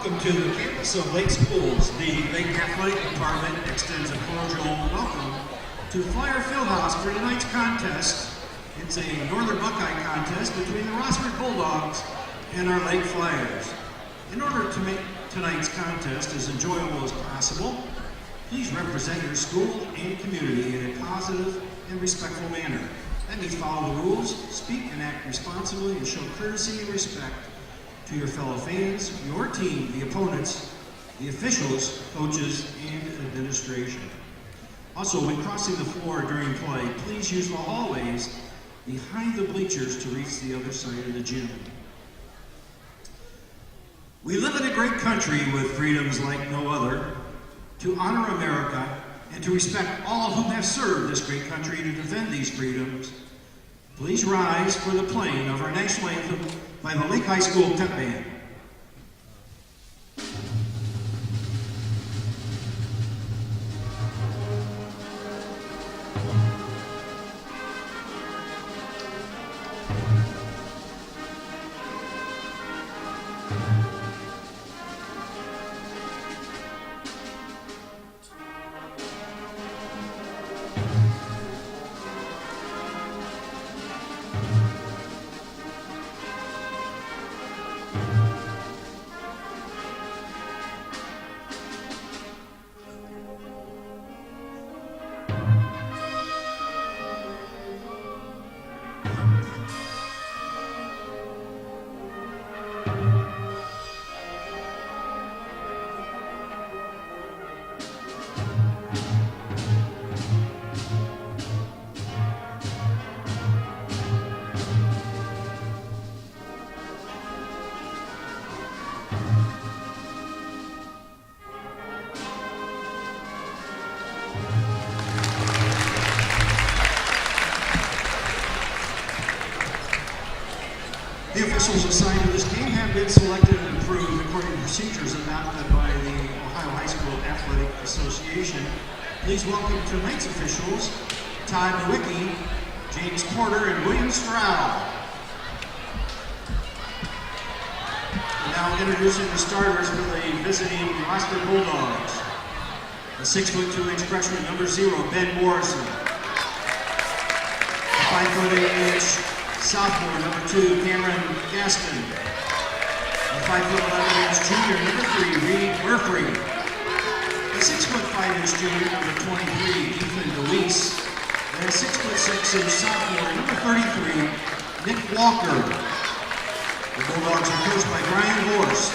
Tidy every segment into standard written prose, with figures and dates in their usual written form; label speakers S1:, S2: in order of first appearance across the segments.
S1: Welcome to the campus of Lake Schools. The Lake Athletic Department extends a cordial welcome to Flyer Fieldhouse for tonight's contest. It's a Northern Buckeye contest between the Rossford Bulldogs and our Lake Flyers. In order to make tonight's contest as enjoyable as possible, please represent your school and community in a positive and respectful manner. That means follow the rules, speak and act responsibly, and show courtesy and respect to your fellow fans, your team, the opponents, the officials, coaches, and administration. Also, when crossing the floor during play, please use the hallways behind the bleachers to reach the other side of the gym. We live in a great country with freedoms like no other. To honor America and to respect all who have served this great country to defend these freedoms, please rise for the playing of our national anthem by the Lake High School Pep Band. The officials assigned to this game have been selected and approved according to procedures adopted by the Ohio High School Athletic Association. Please welcome tonight's officials, Todd Nowicki, James Porter, and William Stroud. And now introducing the starters for the visiting Rossford Bulldogs. The 6'2" freshman number 0, Ben Morrison. The 5'8" sophomore, number 2, Cameron Gaston. The 5'11" junior, number 3, Reed Murphy. The 6'5" junior, number 23, Ethan DeWeese. And a 6'6" sophomore, number 33, Nick Walker. The Bulldogs are coached by Brian Horst.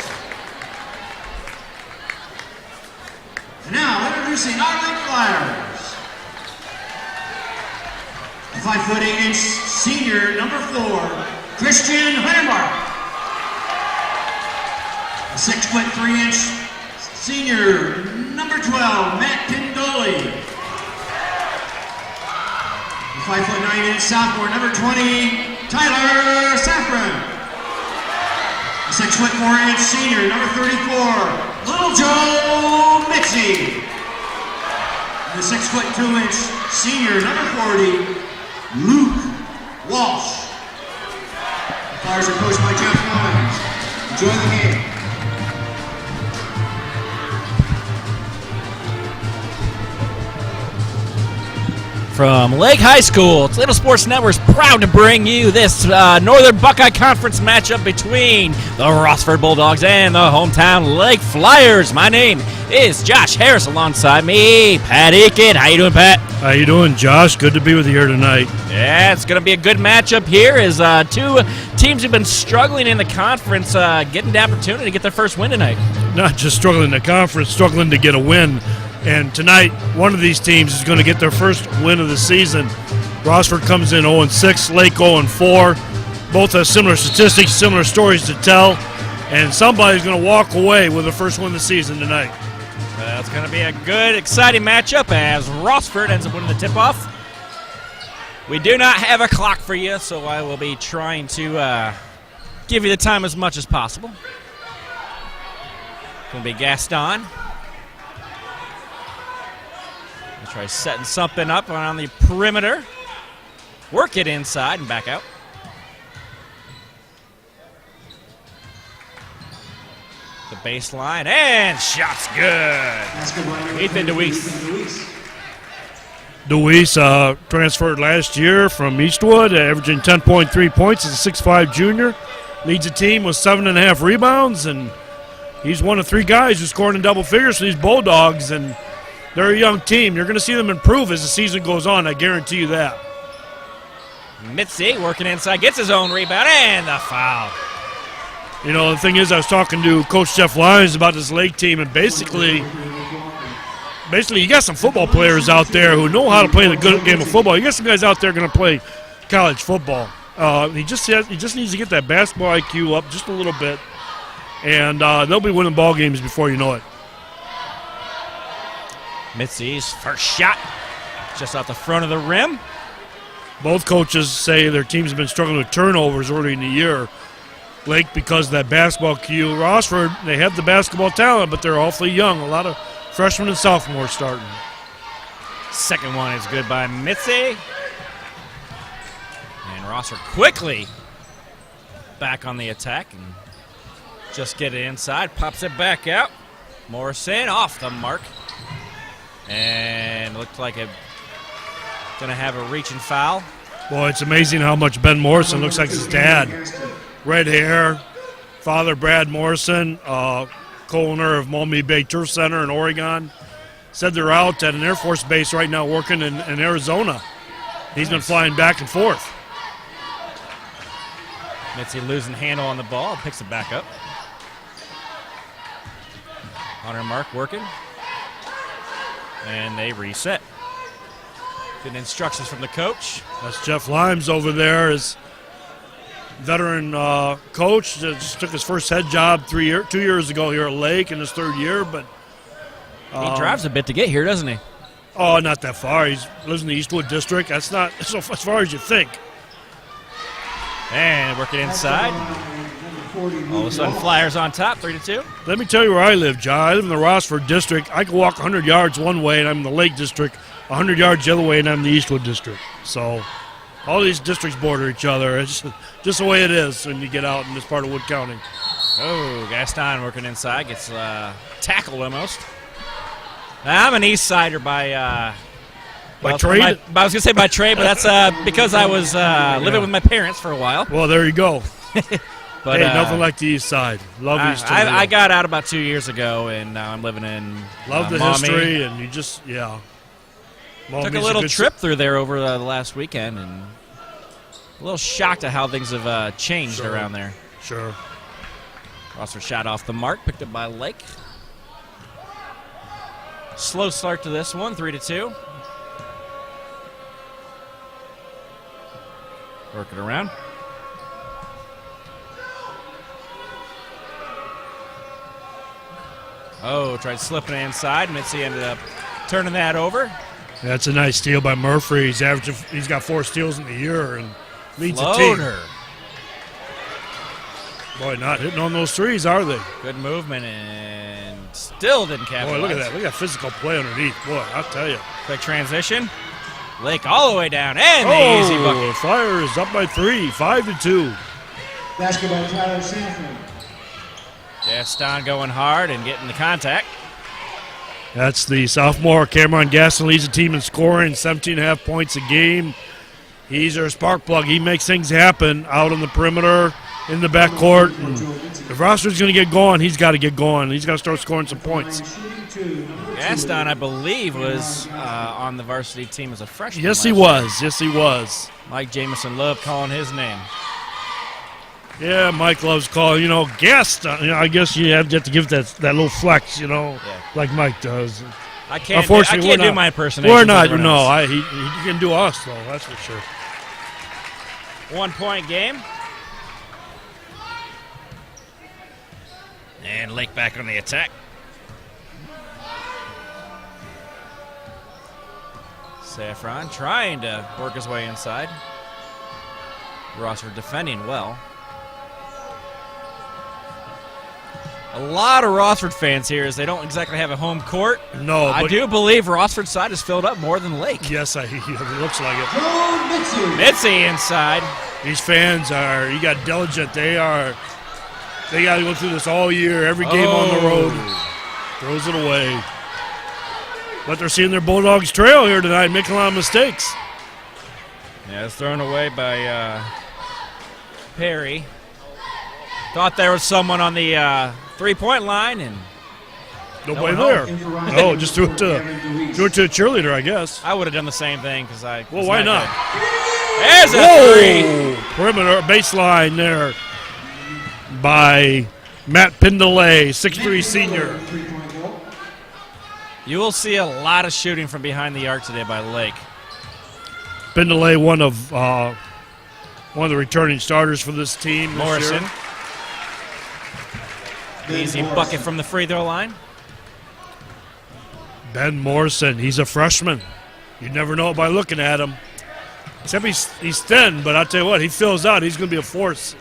S1: And now, introducing our Lake Flyers. The 5'8" senior, number 4, Christian Heinemark. The 6'3" senior, number 12, Matt Pindoli. The 5'9" sophomore, number 20, Tyler Safran. The 6'4" senior, number 34, Little Joe Mitzi. And the 6'2" senior, number 40, Luke Walsh. The Flyers are coached by Jeff Lyons. Enjoy the game.
S2: From Lake High School, Toledo Sports Network is proud to bring you this Northern Buckeye Conference matchup between the Rossford Bulldogs and the hometown Lake Flyers. My name is Josh Harris, alongside me, Pat Eakin. How you doing, Pat?
S3: How you doing, Josh? Good to be with you here tonight.
S2: Yeah, it's going to be a good matchup here as two teams have been struggling in the conference, getting the opportunity to get their first win tonight.
S3: Not just struggling in the conference, struggling to get a win. And tonight, one of these teams is going to get their first win of the season. Rossford comes in 0-6, Lake 0-4. Both have similar statistics, similar stories to tell. And somebody's going to walk away with the first win of the season tonight.
S2: It's going to be a good, exciting matchup as Rossford ends up winning the tip-off. We do not have a clock for you, so I will be trying to give you the time as much as possible. It's going to be Gaston. Try setting something up on the perimeter. Work it inside and back out. The baseline, and shot's good. Ethan DeWeese.
S3: DeWeese transferred last year from Eastwood, averaging 10.3 points as a 6'5 junior. Leads the team with 7.5 rebounds, and he's one of 3 guys who scored in double figures for these Bulldogs, and they're a young team. You're going to see them improve as the season goes on, I guarantee you that.
S2: Mitzi working inside, gets his own rebound, and the foul.
S3: You know, the thing is, I was talking to Coach Jeff Lyons about this Lake team, and basically you got some football players out there who know how to play the good game of football. You got some guys out there going to play college football. He just needs to get that basketball IQ up just a little bit, and they'll be winning ball games before you know it.
S2: Mitzi's first shot, just off the front of the rim.
S3: Both coaches say their teams have been struggling with turnovers early in the year. Lake, because of that basketball IQ. Rossford, they have the basketball talent, but they're awfully young. A lot of freshmen and sophomores starting.
S2: Second one is good by Mitzi. And Rossford quickly back on the attack and just get it inside. Pops it back out. Morrison off the mark. And looked like it's going to have a reaching foul.
S3: Boy, it's amazing how much Ben Morrison looks like his dad. Red hair, father Brad Morrison, co-owner of Maumee Bay Turf Center in Oregon. Said they're out at an Air Force base right now working in Arizona. He's been flying back and forth.
S2: Mitzi losing handle on the ball, picks it back up. On her mark, working. And they reset. Good instructions from the coach.
S3: That's Jeff Limes over there, his veteran coach. Just took his first head job 2 years ago here at Lake in his 3rd year. But
S2: he drives a bit to get here, doesn't he?
S3: Oh, not that far. He lives in the Eastwood district. That's not so as far as you think.
S2: And working inside. All of a sudden, Flyers on top, 3-2.
S3: Let me tell you where I live, John. I live in the Rossford district. I can walk 100 yards one way, and I'm in the Lake district. 100 yards the other way, and I'm in the Eastwood district. So all these districts border each other. It's just the way it is when you get out in this part of Wood County.
S2: Oh, Gaston working inside. Gets tackled almost. I'm an East Sider by
S3: trade?
S2: I was going to say by trade, but that's because I was living with my parents for a while.
S3: Well, there you go.
S2: But,
S3: hey, nothing like the East Side. Love East Side.
S2: I got out about 2 years ago, and now I'm living in
S3: Love the
S2: Maumee.
S3: history, and you just, yeah.
S2: Took a little trip through there over the last weekend, and a little shocked at how things have changed around there.
S3: Sure.
S2: Rossford shot off the mark, picked up by Lake. Slow start to this one, 3-2. Working around. Oh, tried slipping it inside. Mitzi ended up turning that over.
S3: That's a nice steal by Murphy. He's got 4 steals in the year and leads the team. Boy, not hitting on those threes, are they?
S2: Good movement and still didn't capitalize.
S3: Boy, look at that. Look at that physical play underneath. Boy, I'll tell you.
S2: Quick transition. Lake all the way down and the easy bucket.
S3: Flyers up by 3, 5-2.
S1: Basketball, Tyler Sanford.
S2: Gaston going hard and getting the contact.
S3: That's the sophomore. Cameron Gaston leads the team in scoring, 17.5 points a game. He's their spark plug. He makes things happen out on the perimeter, in the backcourt. And if Rossford's going to get going, he's got to get going. He's got to start scoring some points.
S2: Gaston, I believe, was on the varsity team as a freshman.
S3: Yes, he was. Yes, he was.
S2: Mike Jamison loved calling his name.
S3: Yeah, Mike loves calling, Gaston. I guess you have to give that little flex, like Mike does.
S2: I can't do my impersonation.
S3: We're not, he can do us, though, that's for sure.
S2: 1 point game. And Lake back on the attack. Saffron trying to work his way inside. Rossford defending well. A lot of Rossford fans here as they don't exactly have a home court.
S3: No,
S2: I do believe Rossford's side is filled up more than Lake.
S3: Yes, it looks like it.
S2: Mitzi inside.
S3: These fans you got diligent. They are They got to go through this all year, every game on the road. Throws it away. But they're seeing their Bulldogs trail here tonight, making a lot of mistakes.
S2: Yeah, it's thrown away by Perry. Thought there was someone on the three-point line, and
S3: nobody there. No, just threw it to a cheerleader, I guess.
S2: I would have done the same thing because I.
S3: Well, why not?
S2: There's a 3.
S3: Perimeter baseline there by Matt Pindelay, 6'3" senior.
S2: You will see a lot of shooting from behind the arc today by Lake.
S3: Pindelay, one of the returning starters for this team.
S2: Morrison. Easy bucket from the free throw line.
S3: Ben Morrison, he's a freshman. You never know it by looking at him. Except he's thin, but I'll tell you what, he fills out. He's going to be a force.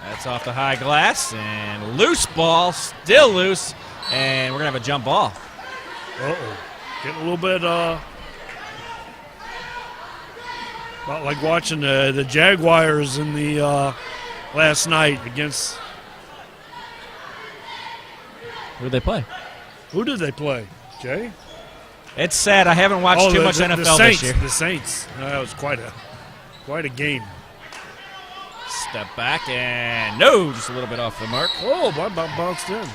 S2: That's off the high glass, and loose ball, still loose, and we're going to have a jump ball.
S3: Uh-oh. Getting a little bit about like watching the Jaguars in the last night against.
S2: Who did they play?
S3: Who did they play, Jay?
S2: It's sad. I haven't watched too much NFL this year.
S3: The Saints. That was quite a game.
S2: Step back, and no, just a little bit off the mark.
S3: Oh, bounced in.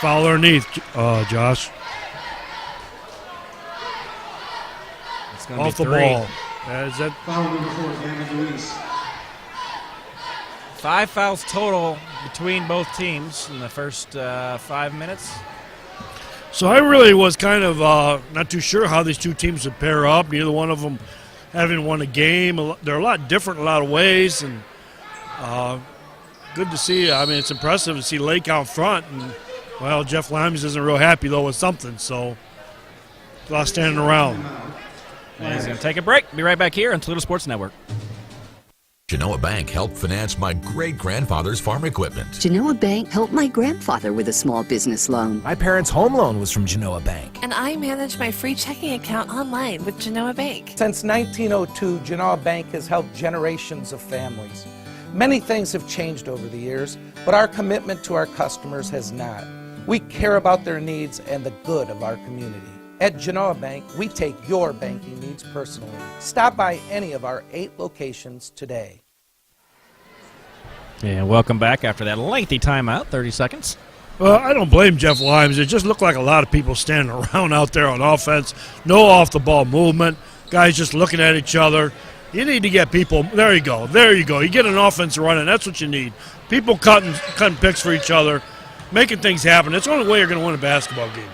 S3: Foul underneath, Josh.
S2: It's going to
S3: off
S2: be
S3: the
S2: 3.
S3: ball. Is that
S1: Foul number 4, Damon Luis.
S2: 5 fouls total between both teams in the first 5 minutes.
S3: So I really was kind of not too sure how these two teams would pair up. Neither one of them having won a game. They're a lot different in a lot of ways, and good to see. I mean, it's impressive to see Lake out front. And, well, Jeff Limes isn't real happy, though, with something, so a lot standing around.
S2: And he's going to take a break. Be right back here on Toledo Sports Network.
S4: Genoa Bank helped finance my great-grandfather's farm equipment.
S5: Genoa Bank helped my grandfather with a small business loan.
S6: My parents' home loan was from Genoa Bank.
S7: And I manage my free checking account online with Genoa Bank.
S8: Since 1902, Genoa Bank has helped generations of families. Many things have changed over the years, but our commitment to our customers has not. We care about their needs and the good of our community. At Genoa Bank, we take your banking needs personally. Stop by any of our 8 locations today.
S2: And welcome back after that lengthy timeout, 30 seconds.
S3: Well, I don't blame Jeff Limes. It just looked like a lot of people standing around out there on offense. No off-the-ball movement. Guys just looking at each other. You need to get people. There you go. There you go. You get an offense running. That's what you need. People cutting picks for each other, making things happen. That's the only way you're going to win a basketball game.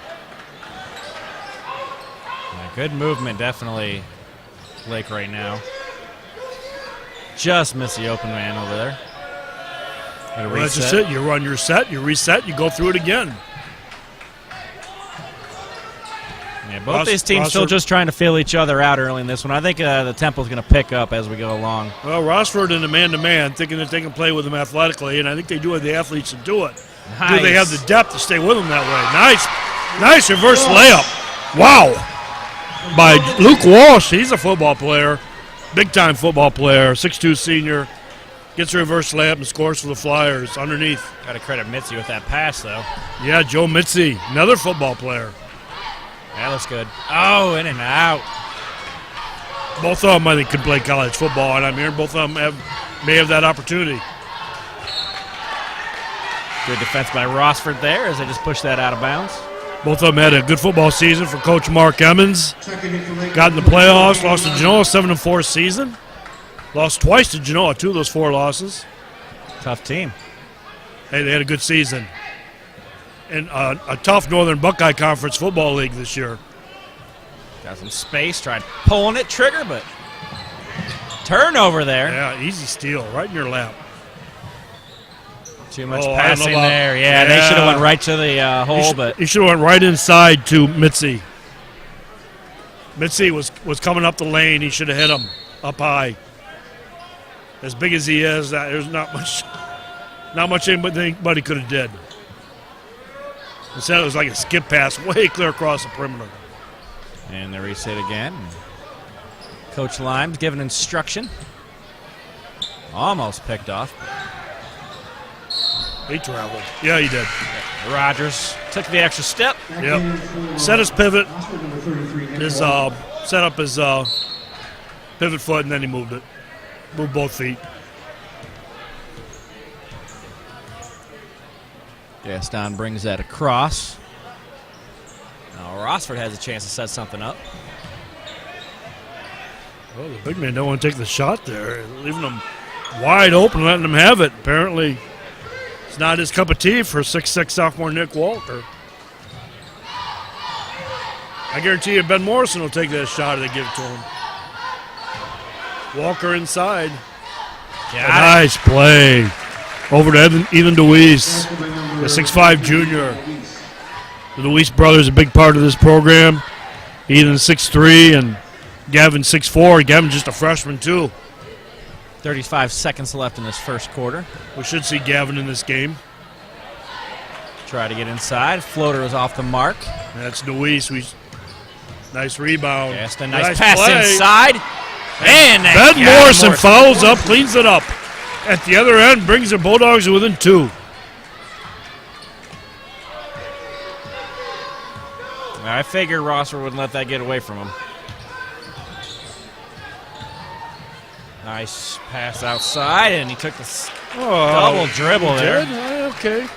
S2: Yeah, good movement, definitely, Lake right now. Just missed the open man over there.
S3: Well, that's just it. You run your set, you reset, you go through it again.
S2: Yeah, both these teams still just trying to feel each other out early in this one. I think the tempo's going to pick up as we go along.
S3: Well, Rossford in the man-to-man, thinking that they can play with them athletically, and I think they do have the athletes to do it.
S2: Nice.
S3: Do they have the depth to stay with them that way? Nice reverse layup. Wow. By Luke Walsh. He's a football player, big-time football player, 6'2" senior. Gets a reverse layup and scores for the Flyers underneath.
S2: Got to credit Mitzi with that pass, though.
S3: Yeah, Joe Mitzi, another football player.
S2: That looks good. Oh, in and out.
S3: Both of them, I think, could play college football, and I'm hearing both of them may have that opportunity.
S2: Good defense by Rossford there as they just push that out of bounds.
S3: Both of them had a good football season for Coach Mark Emmons. Got in the playoffs, lost to Genoa, 7-4 season. Lost twice to Genoa, 2 of those 4 losses.
S2: Tough team.
S3: Hey, they had a good season. And a tough Northern Buckeye Conference football league this year.
S2: Got some space, tried pulling it, trigger, but turnover there.
S3: Yeah, easy steal, right in your lap.
S2: Too much passing there. Yeah, they should have went right to the hole, but
S3: he should have went right inside to Mitzi. Mitzi was coming up the lane. He should have hit him up high. As big as he is, there's not much anybody could have did. Instead, it was like a skip pass way clear across the perimeter.
S2: And the reset again. Coach Lime's giving instruction. Almost picked off.
S3: He traveled. Yeah, he did.
S2: Rogers took the extra step.
S3: Yep. Set his pivot. His set up his pivot foot, and then he moved it. Moved both feet.
S2: Gaston brings that across. Now Rossford has a chance to set something up.
S3: Well, the big man don't want to take the shot there, leaving him wide open, letting him have it. Apparently, it's not his cup of tea for 6'6" sophomore Nick Walker. I guarantee you Ben Morrison will take that shot if they give it to him. Walker inside. Nice play. Over to Ethan DeWeese, the 6'5" junior. The DeWeese brothers are a big part of this program. Ethan 6'3", and Gavin 6'4". Gavin's just a freshman, too.
S2: 35 seconds left in this first quarter.
S3: We should see Gavin in this game.
S2: Try to get inside. Floater is off the mark.
S3: That's DeWeese. Nice rebound.
S2: Just a nice pass
S3: play.
S2: Inside. And
S3: Ben Morrison follows up, cleans it up. At the other end, brings the Bulldogs within 2.
S2: I figured Rossford wouldn't let that get away from him. Nice pass outside, and he took the double dribble there.
S3: Okay.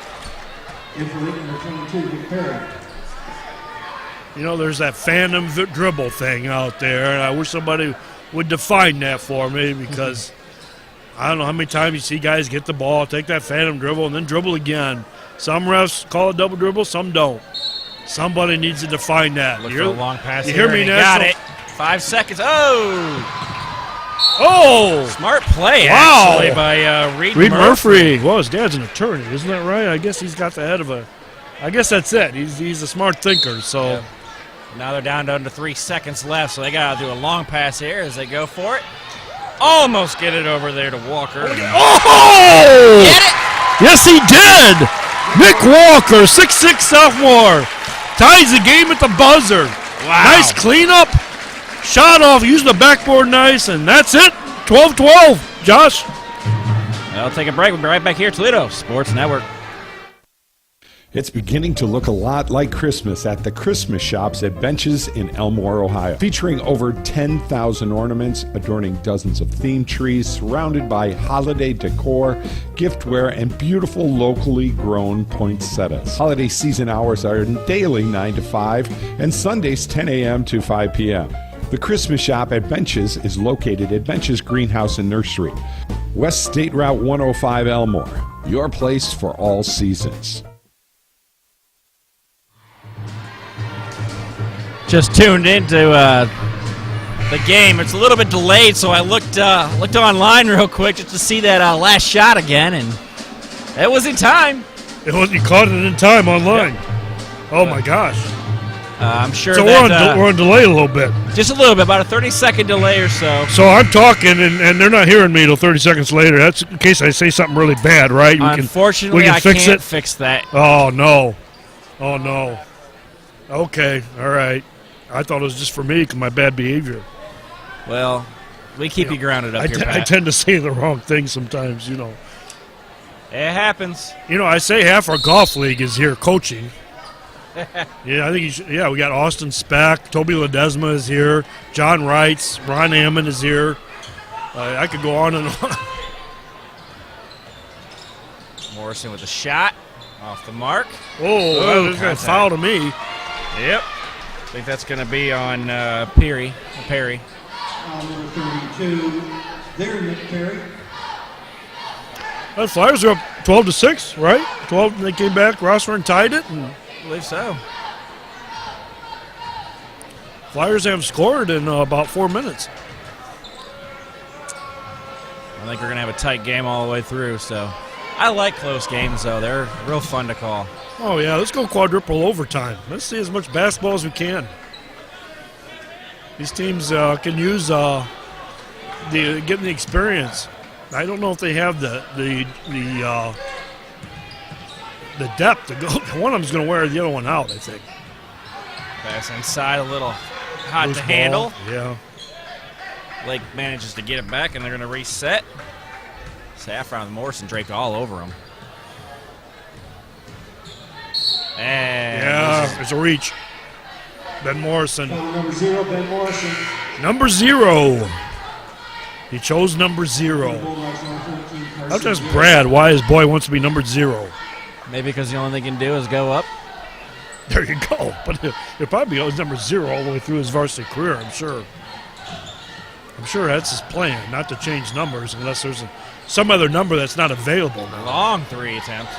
S3: You know, there's that phantom dribble thing out there, and I wish somebody would define that for me, because I don't know how many times you see guys get the ball, take that phantom dribble, and then dribble again. Some refs call it double dribble, some don't. Somebody needs to define that.
S2: Look for a long pass
S3: you
S2: here,
S3: hear me,
S2: and he got it. 5 seconds. Smart play, actually, by Reed
S3: Murphy. Well, his dad's an attorney, isn't that right? I guess he's got the head of a – I guess that's it. He's a smart thinker, so –
S2: yeah. Now they're down to under 3 seconds left, so they got to do a long pass here as they go for it. Almost get it over there to Walker.
S3: Oh!
S2: Get it!
S3: Yes, he did! Nick Walker, 6'6" sophomore, ties the game at the buzzer.
S2: Wow.
S3: Nice cleanup. Shot off, using the backboard nice, and that's it. 12-12. Josh.
S2: I'll take a break. We'll be right back here at Toledo Sports Network.
S9: It's beginning to look a lot like Christmas at the Christmas shops at Benches in Elmore, Ohio. Featuring over 10,000 ornaments, adorning dozens of themed trees, surrounded by holiday decor, giftware, and beautiful locally grown poinsettias. Holiday season hours are daily 9 to 5 and Sundays 10 a.m. to 5 p.m. The Christmas shop at Benches is located at Benches Greenhouse and Nursery, West State Route 105 Elmore. Your place for all seasons.
S2: Just tuned into the game. It's a little bit delayed, so I looked online real quick just to see that last shot again, and it was in time.
S3: You caught it in time online. Yep. Oh, my gosh.
S2: I'm sure
S3: so
S2: that,
S3: we're on delay a little bit.
S2: Just a little bit, about a 30-second delay or so.
S3: So I'm talking, and they're not hearing me until 30 seconds later. That's in case I say something really bad, right?
S2: Unfortunately, I can't fix that.
S3: Oh, no. Oh, no. Okay, all right. I thought it was just for me because my bad behavior.
S2: Well, we keep you grounded up here, Pat.
S3: I tend to say the wrong thing sometimes,
S2: It happens.
S3: I say half our golf league is here coaching. Yeah, I think we got Austin Speck, Toby Ledesma is here, John Wrights, Ron Hammond is here. I could go on and on.
S2: Morrison with a shot off the mark.
S3: Oh, this guy fouled to me.
S2: Yep. I think that's going to be on Perry.
S1: Number 32, there, Nick Perry.
S3: The Flyers are up 12-6, right? 12, and they came back. Rossford tied it.
S2: I believe so.
S3: Flyers have scored in about 4 minutes.
S2: I think we're going to have a tight game all the way through. So I like close games, though. They're real fun to call.
S3: Oh, yeah, let's go quadruple overtime. Let's see as much basketball as we can. These teams can use getting the experience. I don't know if they have the depth to go. One of them's going to wear the other one out, I think.
S2: Pass inside, a little hot
S3: Loose
S2: to
S3: ball.
S2: handle.
S3: Yeah.
S2: Lake manages to get it back, and they're going to reset. Saffron with Morrison draped all over him. And
S3: yeah, it's a reach. Ben Morrison.
S1: Number 0, Ben Morrison.
S3: Number 0. He chose number 0. I'll just Brad why his boy wants to be number 0.
S2: maybe because the only thing he can do is go up.
S3: There you go. But he'll probably be number 0 all the way through his varsity career, I'm sure. I'm sure that's his plan, not to change numbers unless there's some other number that's not available now.
S2: Long 3 attempt.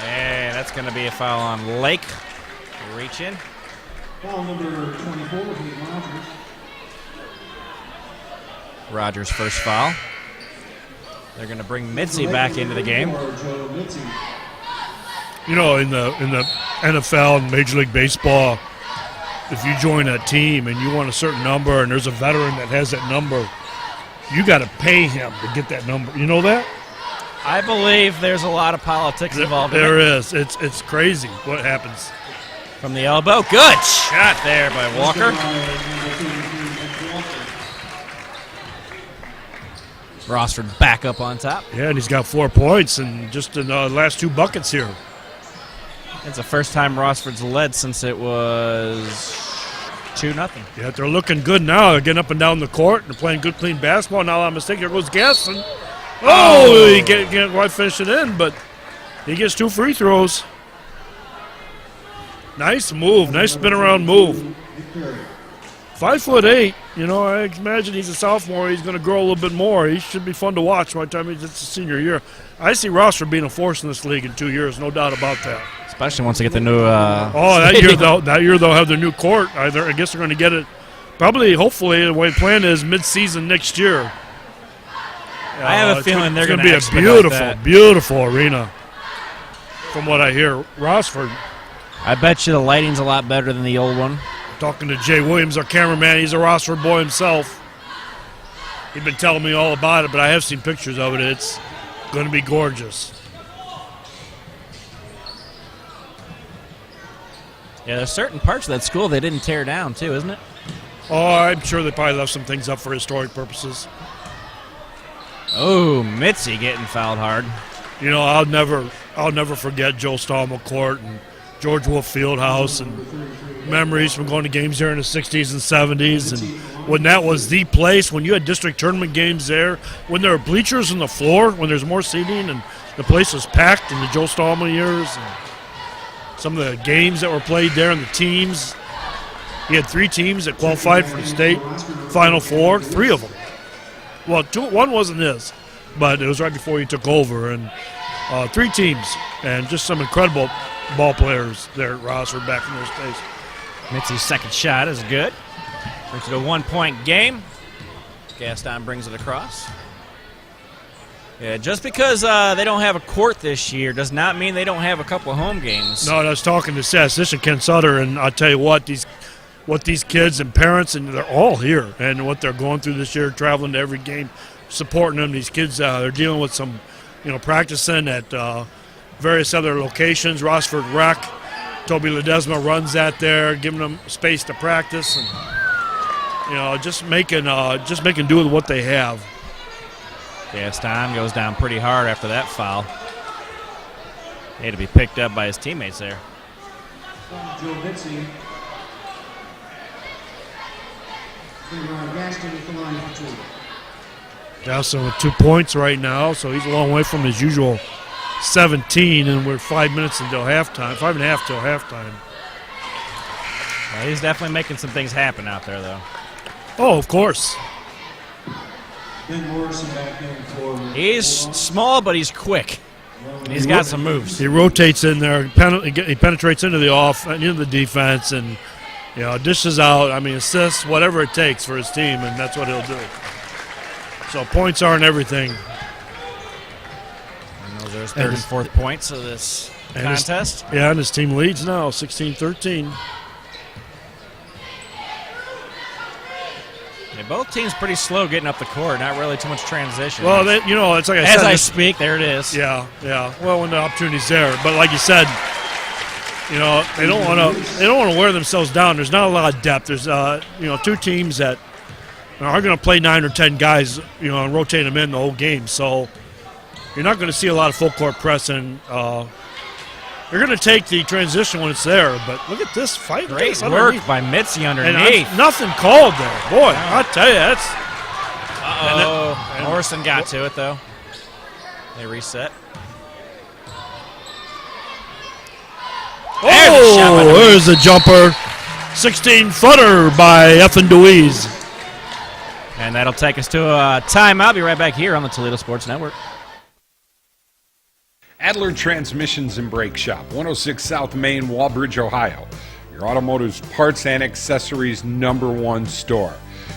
S2: And that's going to be a foul on Lake. Reach in.
S1: Foul number 24, Rogers.
S2: Rogers' first foul. They're going to bring Mitzi back into the game.
S3: You know, in the NFL and Major League Baseball, if you join a team and you want a certain number and there's a veteran that has that number, you got to pay him to get that number. You know that?
S2: I believe there's a lot of politics involved in it.
S3: There is. It's crazy what happens.
S2: From the elbow. Good shot there by Walker. Rossford back up on top.
S3: Yeah, and he's got 4 points and just in the last 2 buckets here.
S2: It's the first time Rossford's led since it was 2-0.
S3: Yeah, they're looking good now. They're getting up and down the court. They're playing good, clean basketball. Now, I'm mistaken. There goes Gaston. Oh, he can't quite finish it in, but he gets 2 free throws. Nice move. Nice spin around move. 5'8". You know, I imagine he's a sophomore. He's going to grow a little bit more. He should be fun to watch by the time he's a senior year. I see Rossford being a force in this league in 2 years, no doubt about that.
S2: Especially once they get the new.
S3: That year they'll have their new court. I guess they're going to get it. Probably, hopefully, the way the plan is mid-season next year.
S2: I have a feeling they're going to
S3: be a beautiful arena. From what I hear, Rossford.
S2: I bet you the lighting's a lot better than the old one.
S3: Talking to Jay Williams, our cameraman, he's a Rossford boy himself. He's been telling me all about it, but I have seen pictures of it. It's going to be gorgeous.
S2: Yeah, there's certain parts of that school they didn't tear down, too, isn't it?
S3: Oh, I'm sure they probably left some things up for historic purposes.
S2: Oh, Mitzi getting fouled hard.
S3: You know, I'll never forget Joe Stahlman Court and George Wolf Fieldhouse and memories from going to games there in the 60s and 70s. And when that was the place, when you had district tournament games there, when there were bleachers on the floor, when there's more seating and the place was packed in the Joe Stahlman years. And some of the games that were played there and the teams. He had 3 teams that qualified for the state Final Four, 3 of them. Well, 1 wasn't his, but it was right before he took over. And 3 teams and just some incredible ball players there at Rossford back in those days.
S2: Mitzi's second shot is good. Brings it a 1-point game. Gaston brings it across. Yeah, just because they don't have a court this year does not mean they don't have a couple of home games.
S3: No, I was talking to statistician Ken Sutter, and I'll tell you what these kids and parents, and they're all here, and what they're going through this year, traveling to every game, supporting them. These kids, they're dealing with some, practicing at various other locations. Rossford Rec, Toby Ledesma runs that there, giving them space to practice, and just making do with what they have.
S2: Gaston goes down pretty hard after that foul. He had to be picked up by his teammates there.
S1: Joe Mitzi. Gaston with the line for 2.
S3: Gaston with 2 points right now, so he's a long way from his usual 17, and we're 5 minutes until halftime, 5.5 till halftime.
S2: Well, he's definitely making some things happen out there, though.
S3: Oh, of course.
S1: Ben Morrison back in for.
S2: He's small, but he's quick. And he's got some moves.
S3: He rotates in there. He penetrates into the defense, and dishes out. Assists, whatever it takes for his team, and that's what he'll do. So points aren't everything.
S2: And those are his third and fourth points of this contest.
S3: And his team leads now, 16-13.
S2: Yeah, both teams pretty slow getting up the court. Not really too much transition.
S3: Well, it's like I said.
S2: As I speak, there it is.
S3: Yeah. Well, when the opportunity's there, but like you said, they don't want to wear themselves down. There's not a lot of depth. There's 2 teams that are going to play 9 or 10 guys, and rotate them in the whole game. So you're not going to see a lot of full court press, and you're going to take the transition when it's there. But look at this fight.
S2: Great work by Mitzi underneath.
S3: And nothing called there. Boy, I'll tell you, that's...
S2: Uh-oh. Morrison got to it, though. They reset.
S3: Oh, there's a jumper. 16-footer by Effin Deweese.
S2: And that'll take us to a timeout. Be right back here on the Toledo Sports Network.
S9: Adler Transmissions and Brake Shop, 106 South Main, Walbridge, Ohio. Your automotive's parts and accessories #1 store.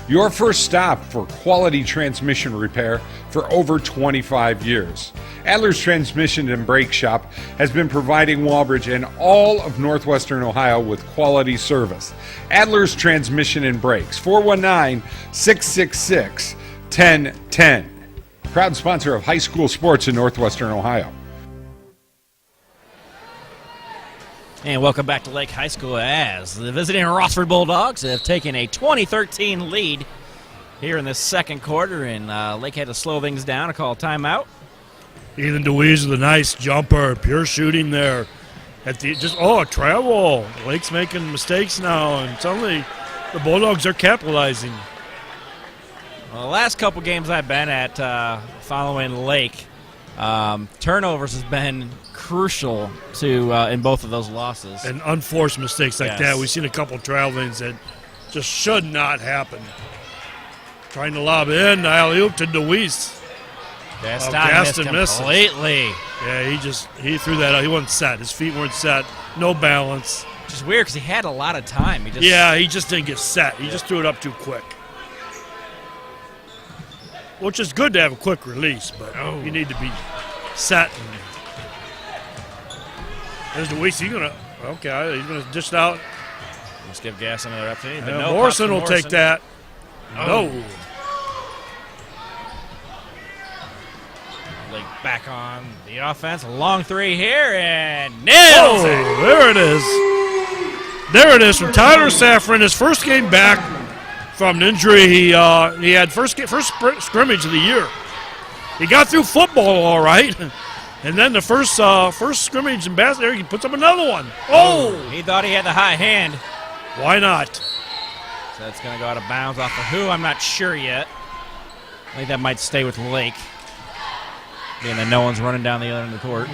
S9: Your first stop for quality transmission repair for over 25 years. Adler's Transmission and Brake Shop has been providing Walbridge and all of northwestern Ohio with quality service. Adler's Transmission and Brakes, 419-666-1010. Proud sponsor of high school sports in northwestern Ohio.
S2: And welcome back to Lake High School as the visiting Rossford Bulldogs have taken a 20-13 lead here in the second quarter, and Lake had to slow things down to call timeout.
S3: Ethan Deweese with a nice jumper, pure shooting there. Travel. Lake's making mistakes now, and suddenly the Bulldogs are capitalizing.
S2: Well, the last couple games I've been at following Lake, turnovers has been crucial to in both of those losses.
S3: And unforced mistakes like that. We've seen a couple travelings that just should not happen. Trying to lob in, alley-oop to Deweese.
S2: Gaston missed completely.
S3: Yeah, he threw that out. He wasn't set. His feet weren't set. No balance.
S2: Just weird because he had a lot of time.
S3: He just didn't get set. He just threw it up too quick. Which is good to have a quick release, but you need to be set. There's Deweese. He's going to dish it out.
S2: Let's give Gaston another opportunity.
S3: Morrison will take that. No.
S2: Lake back on the offense. A long three here, and nails it.
S3: There it is. There it is from Tyler Safran. His first game back from an injury. He had first scrimmage of the year. He got through football all right. And then the first scrimmage in basketball, he puts up another one. Oh!
S2: He thought he had the high hand.
S3: Why not?
S2: So it's going to go out of bounds off of who? I'm not sure yet. I think that might stay with Lake. Being that no one's running down the other end of the court.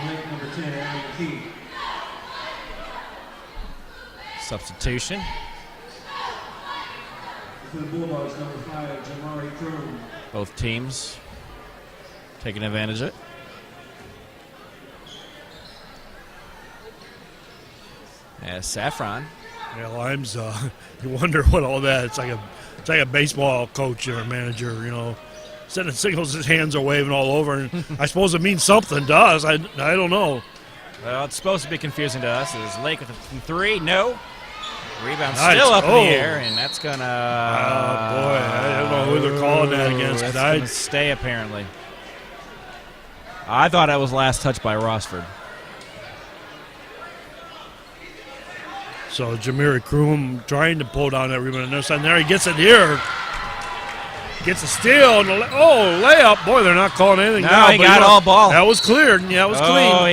S2: Substitution. Both teams taking advantage of it. As Safran.
S3: Yeah, Limes, you wonder what all that. It's like a baseball coach or manager, sending signals, his hands are waving all over. And I suppose it means something to us. I don't know.
S2: Well, it's supposed to be confusing to us. Is Lake with a three? No. Rebound still up in the air, and that's going to...
S3: Oh, boy. I don't know who they're calling that against.
S2: That's going to stay, apparently. I thought that was last touch by Rossford.
S3: So Jamiri Kroom trying to pull down that rebound on the other side. And there he gets it here. Gets a steal. And layup. Boy, they're not calling anything
S2: no,
S3: now.
S2: He got all ball.
S3: That was cleared. Yeah, it was clean.
S2: Oh,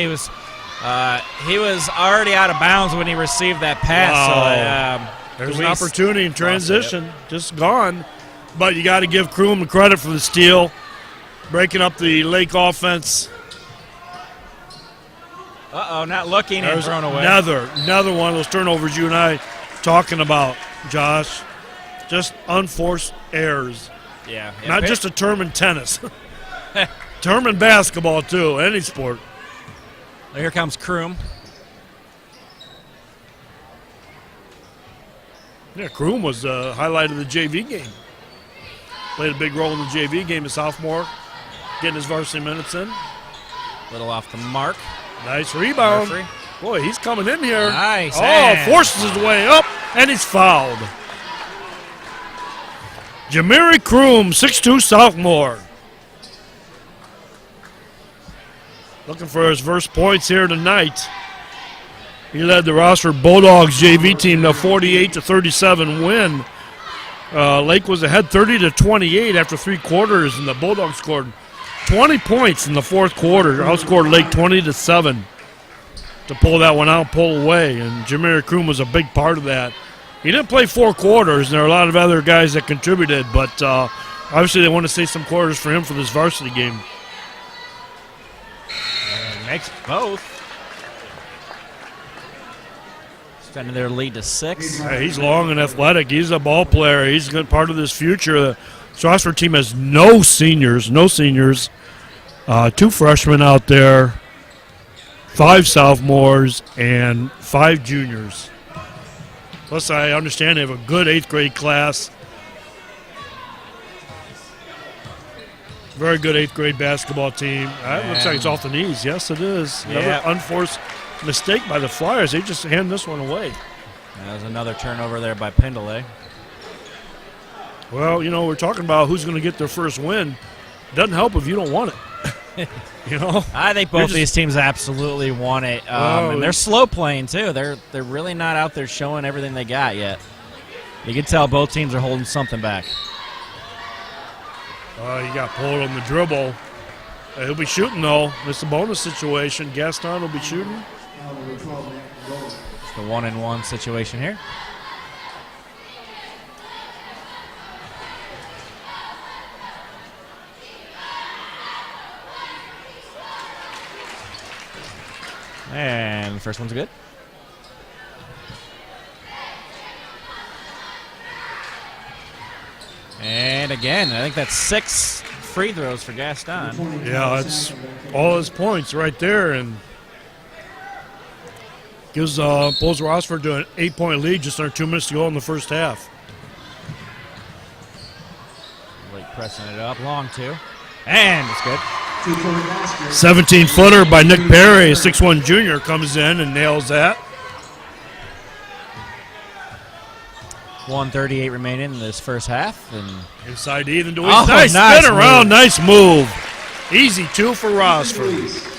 S2: he was already out of bounds when he received that pass.
S3: Wow. So, there's an opportunity in transition. Just gone. But you got to give Kroom the credit for the steal. Breaking up the Lake offense.
S2: Not looking and thrown away.
S3: Another one of those turnovers you and I talking about, Josh. Just unforced errors.
S2: Yeah.
S3: Not just a term in tennis. Term in basketball, too. Any sport.
S2: Well, here comes Kroom.
S3: Yeah, Kroom was the highlight of the JV game. Played a big role in the JV game as sophomore. Getting his varsity minutes in.
S2: Little off the mark.
S3: Nice rebound.
S2: Referee.
S3: Boy, he's coming in here.
S2: Nice.
S3: Forces his way up, and he's fouled. Jamiri Kroom, 6'2", sophomore. Looking for his first points here tonight. He led the Rossford Bulldogs JV team to a 48-37 win Lake was ahead 30-28 after 3 quarters, and the Bulldogs scored 20 points in the fourth quarter. Outscored Lake 20-7 to pull that one out, pull away, and Jameer Kroom was a big part of that. He didn't play 4 quarters, and there are a lot of other guys that contributed, but obviously they want to save some quarters for him for this varsity game.
S2: Makes both. Extending their lead to 6.
S3: Yeah, he's long and athletic. He's a ball player. He's a good part of this future. The Rossford team has no seniors. 2 freshmen out there, 5 sophomores, and 5 juniors. Plus, I understand they have a good 8th grade class. Very good 8th grade basketball team. It looks like it's off the knees. Yes, it is. Another unforced mistake by the Flyers. They just hand this one away.
S2: There's another turnover there by Pendley.
S3: Well, we're talking about who's going to get their first win. Doesn't help if you don't want it.
S2: I think both these teams absolutely want it, and they're slow playing too. They're really not out there showing everything they got yet. You can tell both teams are holding something back.
S3: He got pulled on the dribble. He'll be shooting though. It's a bonus situation. Gaston will be shooting.
S2: It's the 1-and-1 situation here. And the first one's good. And again, I think that's 6 free throws for Gaston.
S3: Yeah, that's all his points right there, and gives pulls Rossford to an 8-point lead just under 2 minutes to go in the first half.
S2: Lake pressing it up, long 2. And it's good.
S3: 17-footer by Nick Perry, a 6'1 junior, comes in and nails that.
S2: 1:38 remaining in this first half. And
S3: inside to Ethan DeWeese. Nice spin around, nice move. Easy 2 for Rossford.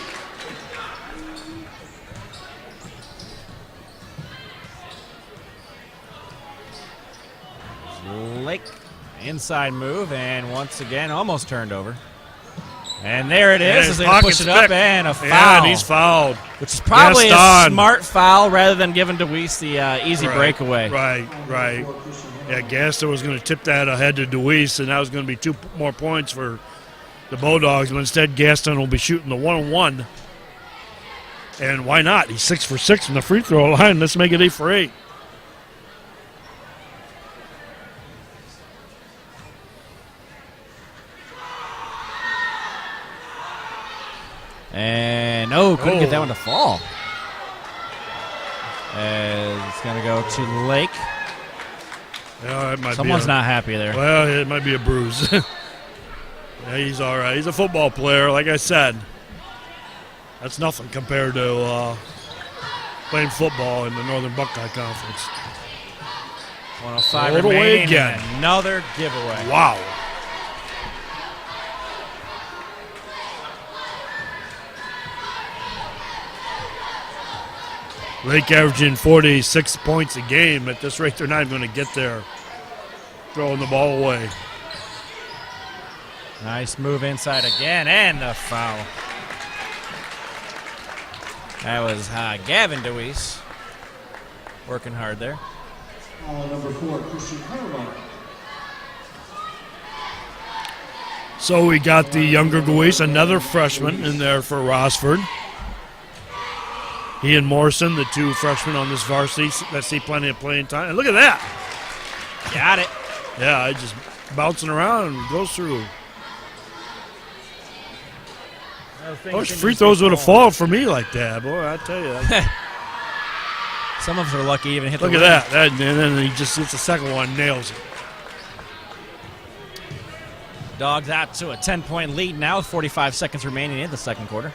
S2: Lake, inside move, and once again almost turned over. And there it is. As they push it up, and a foul.
S3: Yeah, and he's fouled.
S2: Which is probably a smart foul rather than giving DeWeese the easy breakaway.
S3: Right. Yeah, Gaston was going to tip that ahead to DeWeese, and that was going to be 2 more points for the Bulldogs. But instead, Gaston will be shooting the 1-on-1. And why not? He's 6 for 6 from the free throw line. Let's make it 8 for 8.
S2: And couldn't get that one to fall. It's going to go to Lake.
S3: Yeah, it might
S2: Someone's not happy there.
S3: Well, it might be a bruise. Yeah, he's all right. He's a football player, like I said. That's nothing compared to playing football in the Northern Buckeye Conference.
S2: 105 remaining. Again. Another giveaway.
S3: Wow. Lake averaging 46 points a game. At this rate, they're not even going to get there. Throwing the ball away.
S2: Nice move inside again, and the foul. That was Gavin DeWeese working hard there.
S1: Number 4, Christian Carvalho.
S3: So we got the younger DeWeese, another freshman in there for Rossford. He and Morrison, the 2 freshmen on this varsity that see plenty of playing time. And look at that.
S2: Got it.
S3: Yeah, just bouncing around and goes through. I wish free throws would have fallen for me like that, boy. I tell you.
S2: Some of us are lucky even hit
S3: Look
S2: the
S3: at that. And then he just hits the second one, nails it.
S2: Dogs out to a 10-point lead now with 45 seconds remaining in the second quarter.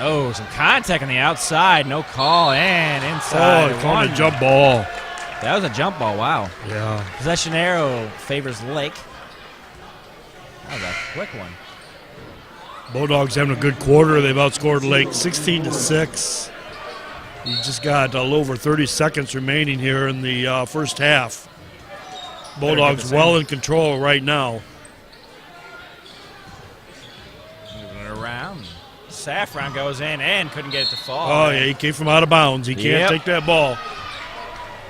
S2: Oh, some contact on the outside. No call. And inside.
S3: Oh, calling a jump ball.
S2: That was a jump ball. Wow.
S3: Yeah.
S2: Possession arrow favors Lake. That was a quick one.
S3: Bulldogs having a good quarter. They've outscored Lake 16-6. You just got a little over 30 seconds remaining here in the first half. Bulldogs well in control right now.
S2: Moving it around. Saffron goes in and couldn't get it to fall.
S3: Oh, yeah, he came from out of bounds. He can't take that ball.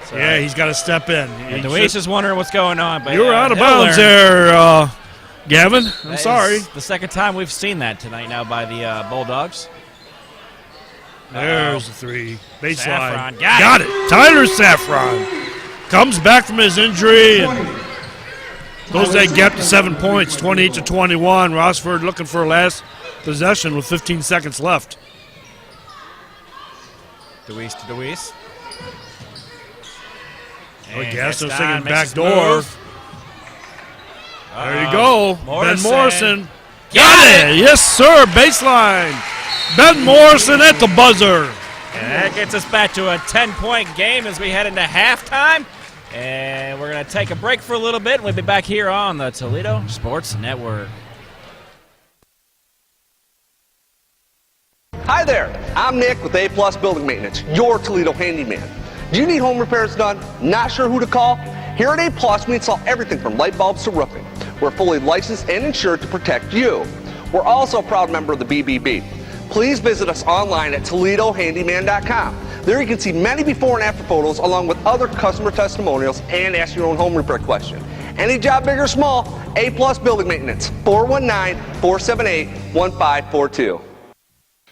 S3: So, yeah, he's got to step in.
S2: And Deweese is wondering what's going on. But
S3: you were out of bounds there, Gavin. I'm sorry.
S2: The second time we've seen that tonight now by the Bulldogs.
S3: There's the three. Baseline.
S2: Saffron.
S3: Got it. Tyler Saffron comes back from his injury and goes that gap to 7 points, 28-21. Rossford looking for a last possession with 15 seconds left.
S2: Deweese to Deweese.
S3: Oh, Gaston singing back door. There you go.
S2: Morrison.
S3: Ben Morrison. Got it. Yes, sir. Baseline. Ben Morrison at the buzzer.
S2: And that gets us back to a 10-point game as we head into halftime. And we're going to take a break for a little bit. We'll be back here on the Toledo Sports Network.
S10: Hi there. I'm Nick with A Plus Building Maintenance, your Toledo handyman. Do you need home repairs done? Not sure who to call? Here at A Plus, we install everything from light bulbs to roofing. We're fully licensed and insured to protect you. We're also a proud member of the BBB. Please visit us online at ToledoHandyman.com. There you can see many before and after photos along with other customer testimonials and ask your own home repair question. Any job big or small, A Plus Building Maintenance, 419-478-1542.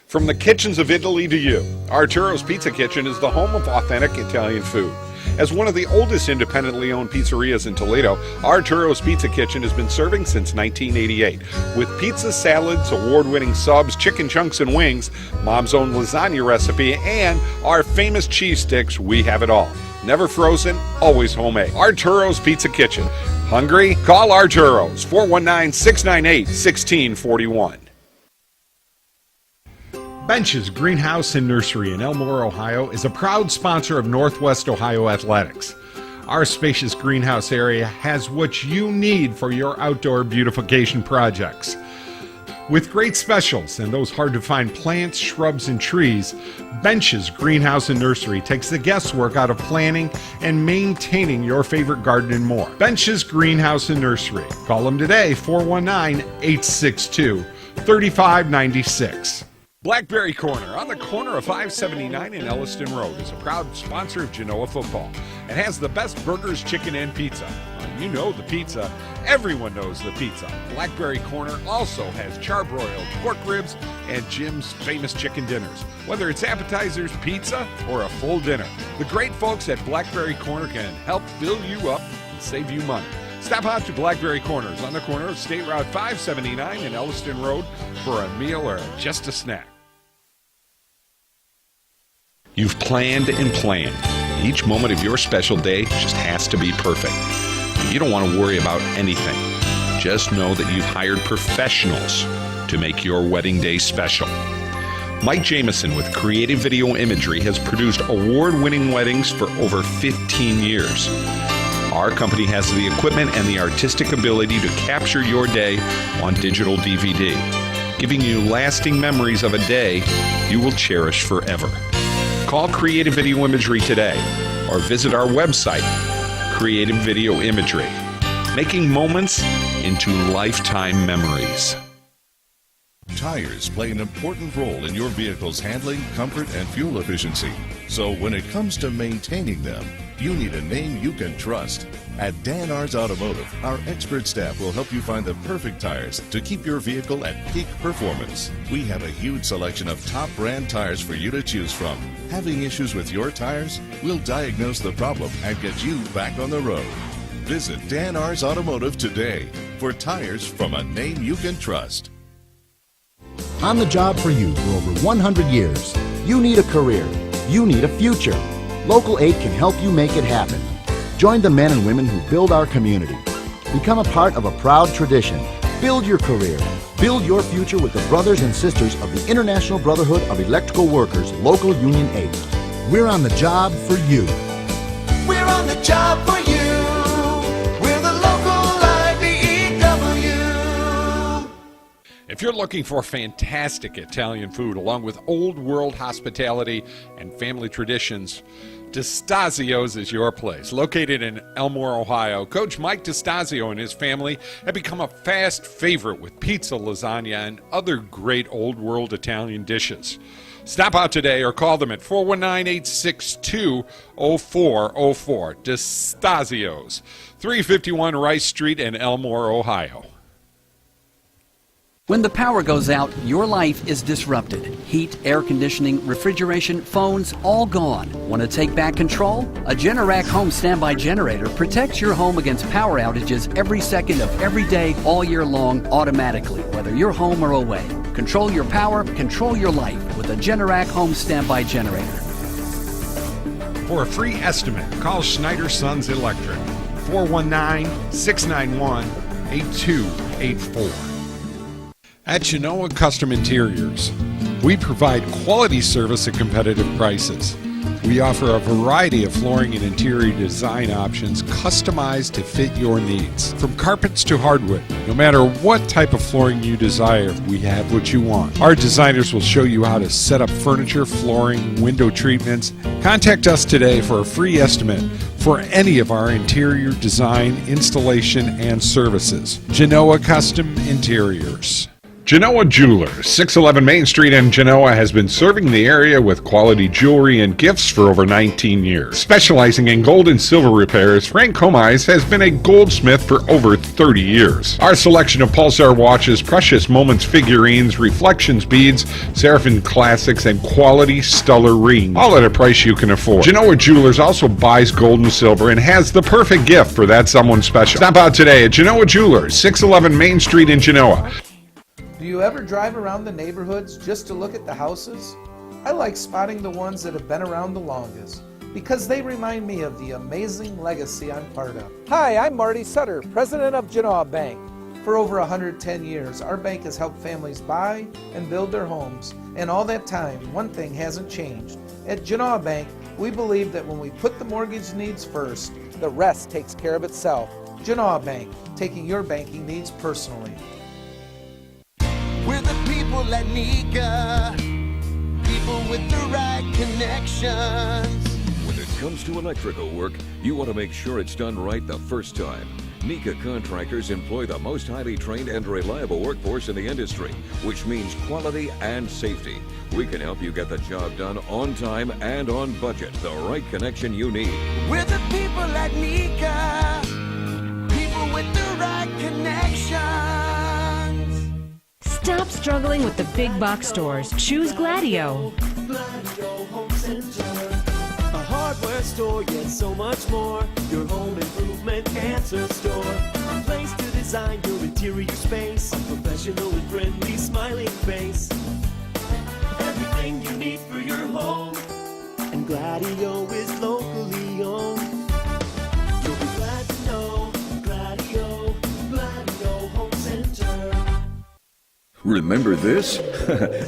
S9: From the kitchens of Italy to you, Arturo's Pizza Kitchen is the home of authentic Italian food. As one of the oldest independently owned pizzerias in Toledo, Arturo's Pizza Kitchen has been serving since 1988. With pizza, salads, award-winning subs, chicken chunks and wings, Mom's own lasagna recipe, and our famous cheese sticks, we have it all. Never frozen, always homemade. Arturo's Pizza Kitchen. Hungry? Call Arturo's, 419-698-1641. Bench's Greenhouse and Nursery in Elmore, Ohio is a proud sponsor of Northwest Ohio Athletics. Our spacious greenhouse area has what you need for your outdoor beautification projects. With great specials and those hard-to-find plants, shrubs, and trees, Bench's Greenhouse and Nursery takes the guesswork out of planning and maintaining your favorite garden and more. Bench's Greenhouse and Nursery. Call them today, 419-862-3596. Blackberry Corner, on the corner of 579 and Elliston Road, is a proud sponsor of Genoa football and has the best burgers, chicken, and pizza. You know the pizza. Everyone knows the pizza. Blackberry Corner also has charbroiled pork ribs and Jim's famous chicken dinners. Whether it's appetizers, pizza, or a full dinner, the great folks at Blackberry Corner can help fill you up and save you money. Stop out to Blackberry Corners on the corner of State Route 579 and Elliston Road for a meal or just a snack. You've planned and planned. Each moment of your special day just has to be perfect. You don't want to worry about anything. Just know that you've hired professionals to make your wedding day special. Mike Jameson with Creative Video Imagery has produced award-winning weddings for over 15 years. Our company has the equipment and the artistic ability to capture your day on digital DVD, giving you lasting memories of a day you will cherish forever. Call Creative Video Imagery today or visit our website, Creative Video Imagery, making moments into lifetime memories.
S11: Tires play an important role in your vehicle's handling, comfort, and fuel efficiency. So when it comes to maintaining them, you need a name you can trust. At Dan Ars Automotive, our expert staff will help you find the perfect tires to keep your vehicle at peak performance. We have a huge selection of top brand tires for you to choose from. Having issues with your tires? We'll diagnose the problem and get you back on the road. Visit Dan Ars Automotive today for tires from a name you can trust.
S12: On the job for you for over 100 years. You need a career. You need a future. Local 8 can help you make it happen. Join the men and women who build our community. Become a part of a proud tradition. Build your career. Build your future with the brothers and sisters of the International Brotherhood of Electrical Workers, Local Union 8. We're on the job for you.
S13: We're on the job for you. We're the local IBEW.
S9: If you're looking for fantastic Italian food along with old world hospitality and family traditions, DeStasio's is your place. Located in Elmore, Ohio, Coach Mike DeStasio and his family have become a fast favorite with pizza, lasagna, and other great old world Italian dishes. Stop out today or call them at 419-862-0404. DeStasio's, 351 Rice Street in Elmore, Ohio.
S14: When the power goes out, your life is disrupted. Heat, air conditioning, refrigeration, phones, all gone. Want to take back control? A Generac home standby generator protects your home against power outages every second of every day, all year long, automatically, whether you're home or away. Control your power, control your life with a Generac home standby generator.
S9: For a free estimate, call Schneider Sons Electric, 419-691-8284. At Genoa Custom Interiors, we provide quality service at competitive prices. We offer a variety of flooring and interior design options customized to fit your needs. From carpets to hardwood, no matter what type of flooring you desire, we have what you want. Our designers will show you how to set up furniture, flooring, window treatments. Contact us today for a free estimate for any of our interior design, installation, and services. Genoa Custom Interiors. Genoa Jewelers, 611 Main Street in Genoa, has been serving the area with quality jewelry and gifts for over 19 years. Specializing in gold and silver repairs, Frank Comise has been a goldsmith for over 30 years. Our selection of Pulsar watches, Precious Moments figurines, Reflections beads, Seraphim classics, and quality stellar rings, all at a price you can afford. Genoa Jewelers also buys gold and silver and has the perfect gift for that someone special. Stop out today at Genoa Jewelers, 611 Main Street in Genoa.
S8: Do you ever drive around the neighborhoods just to look at the houses? I like spotting the ones that have been around the longest because they remind me of the amazing legacy I'm part of. Hi, I'm Marty Sutter, president of Genoa Bank. For over 110 years, our bank has helped families buy and build their homes, and all that time, one thing hasn't changed. At Genoa Bank, we believe that when we put the mortgage needs first, the rest takes care of itself. Genoa Bank, taking your banking needs personally.
S13: We're the people at Nika, people with the right connections.
S15: When it comes to electrical work, you want to make sure it's done right the first time. Nika contractors employ the most highly trained and reliable workforce in the industry, which means quality and safety. We can help you get the job done on time and on budget, the right connection you need.
S13: We're the people at Nika, people with the right connections.
S16: Stop struggling with the big box stores. Choose Gladio.
S13: Gladio Home Center, a hardware store, yet so much more. Your home improvement answer store, a place to design your interior space. A professional and friendly smiling face. Everything you need for your home, and Gladio is locally owned. You'll be glad to know Gladio Home Center.
S15: Remember this?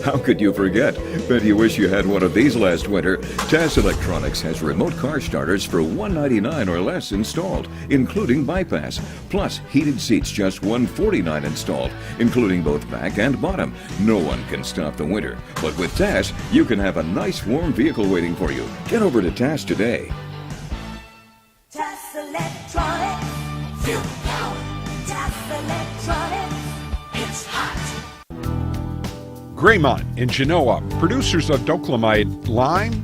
S15: How could you forget? Bet you wish you had one of these last winter. TAS Electronics has remote car starters for $199 or less installed, including bypass. Plus, heated seats just $149 installed, including both back and bottom. No one can stop the winter. But with TAS, you can have a nice warm vehicle waiting for you. Get over to TAS today.
S13: TAS Electronics, feel the power. TAS Electronics, it's hot.
S9: Graymont in Genoa, producers of Doclamide lime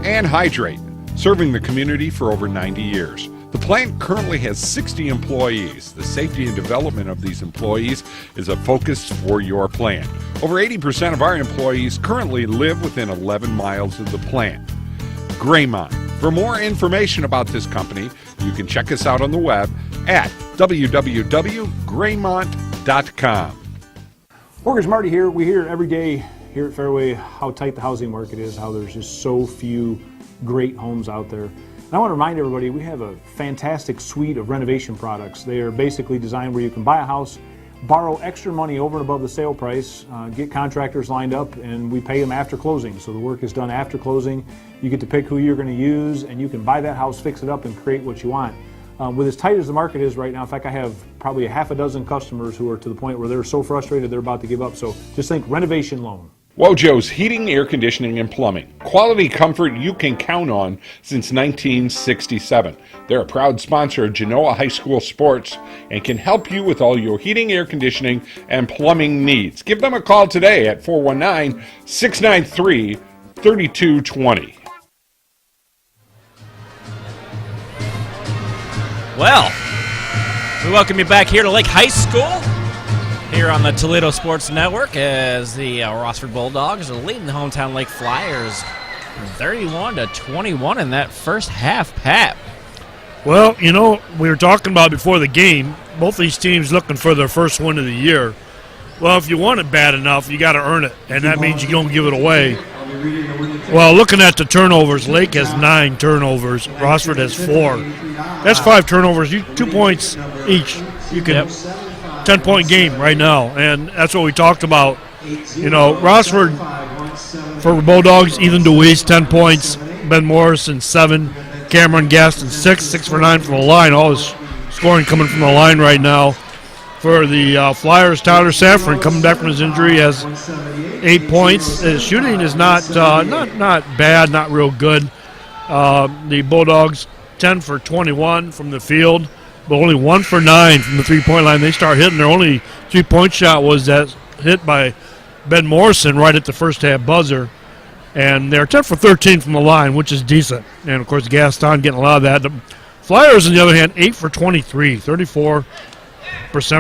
S9: and hydrate, serving the community for over 90 years. The plant currently has 60 employees. The safety and development of these employees is a focus for your plant. Over 80% of our employees currently live within 11 miles of the plant. Graymont. For more information about this company, you can check us out on the web at www.graymont.com.
S17: Mortgage Marty here. We hear every day here at Fairway how tight the housing market is, how there's just so few great homes out there. And I want to remind everybody we have a fantastic suite of renovation products. They are basically designed where you can buy a house, borrow extra money over and above the sale price, get contractors lined up, and we pay them after closing. So the work is done after closing. You get to pick who you're going to use, and you can buy that house, fix it up, and create what you want. With as tight as the market is right now, in fact, I have probably a half a dozen customers who are to the point where they're so frustrated they're about to give up. So just think renovation loan.
S9: Wojo's Heating, Air Conditioning, and Plumbing. Quality comfort you can count on since 1967. They're a proud sponsor of Genoa High School sports and can help you with all your heating, air conditioning, and plumbing needs. Give them a call today at 419-693-3220.
S2: Well, we welcome you back here to Lake High School, here on the Toledo Sports Network, as the Rossford Bulldogs are leading the hometown Lake Flyers 31-21 in that first half, Pat.
S3: Well, you know, we were talking about before the game, both these teams looking for their first win of the year. Well, if you want it bad enough, you got to earn it, and that means you don't give it away. Well, looking at the turnovers, Lake has 9 turnovers. Rossford has 4. That's 5 turnovers. 2 points each. You can 10-point game right now, and that's what we talked about. You know, Rossford for Bulldogs, Ethan DeWeese 10 points, Ben Morrison 7, Cameron Gaston 6 for 9 from the line. All his scoring coming from the line right now. For the Flyers, Tyler Safran coming back from his injury has 8 points. His shooting is not bad, not real good. The Bulldogs 10 for 21 from the field, but only 1 for 9 from the 3-point line. They start hitting. Their only 3-point shot was that hit by Ben Morrison right at the first half buzzer. And they're 10 for 13 from the line, which is decent. And, of course, Gaston getting a lot of that. The Flyers, on the other hand, 8 for 23, 34%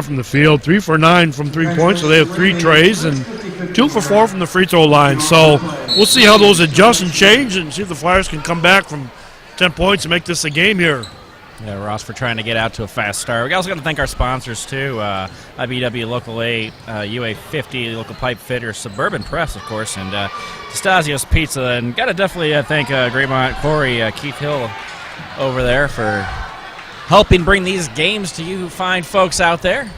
S3: from the field, 3 for 9 from 3 points. So they have 3 trays and 2 for 4 from the free throw line. So we'll see how those adjust and change and see if the Flyers can come back from 10 points and make this a game here.
S2: Yeah, Ross, for trying to get out to a fast start. We also got to thank our sponsors, too. IBW Local 8, UA 50, Local Pipe Fitter, Suburban Press, of course, and D'Stasio's Pizza. And got to definitely thank Greymont Corey, Keith Hill over there for helping bring these games to you fine folks out there.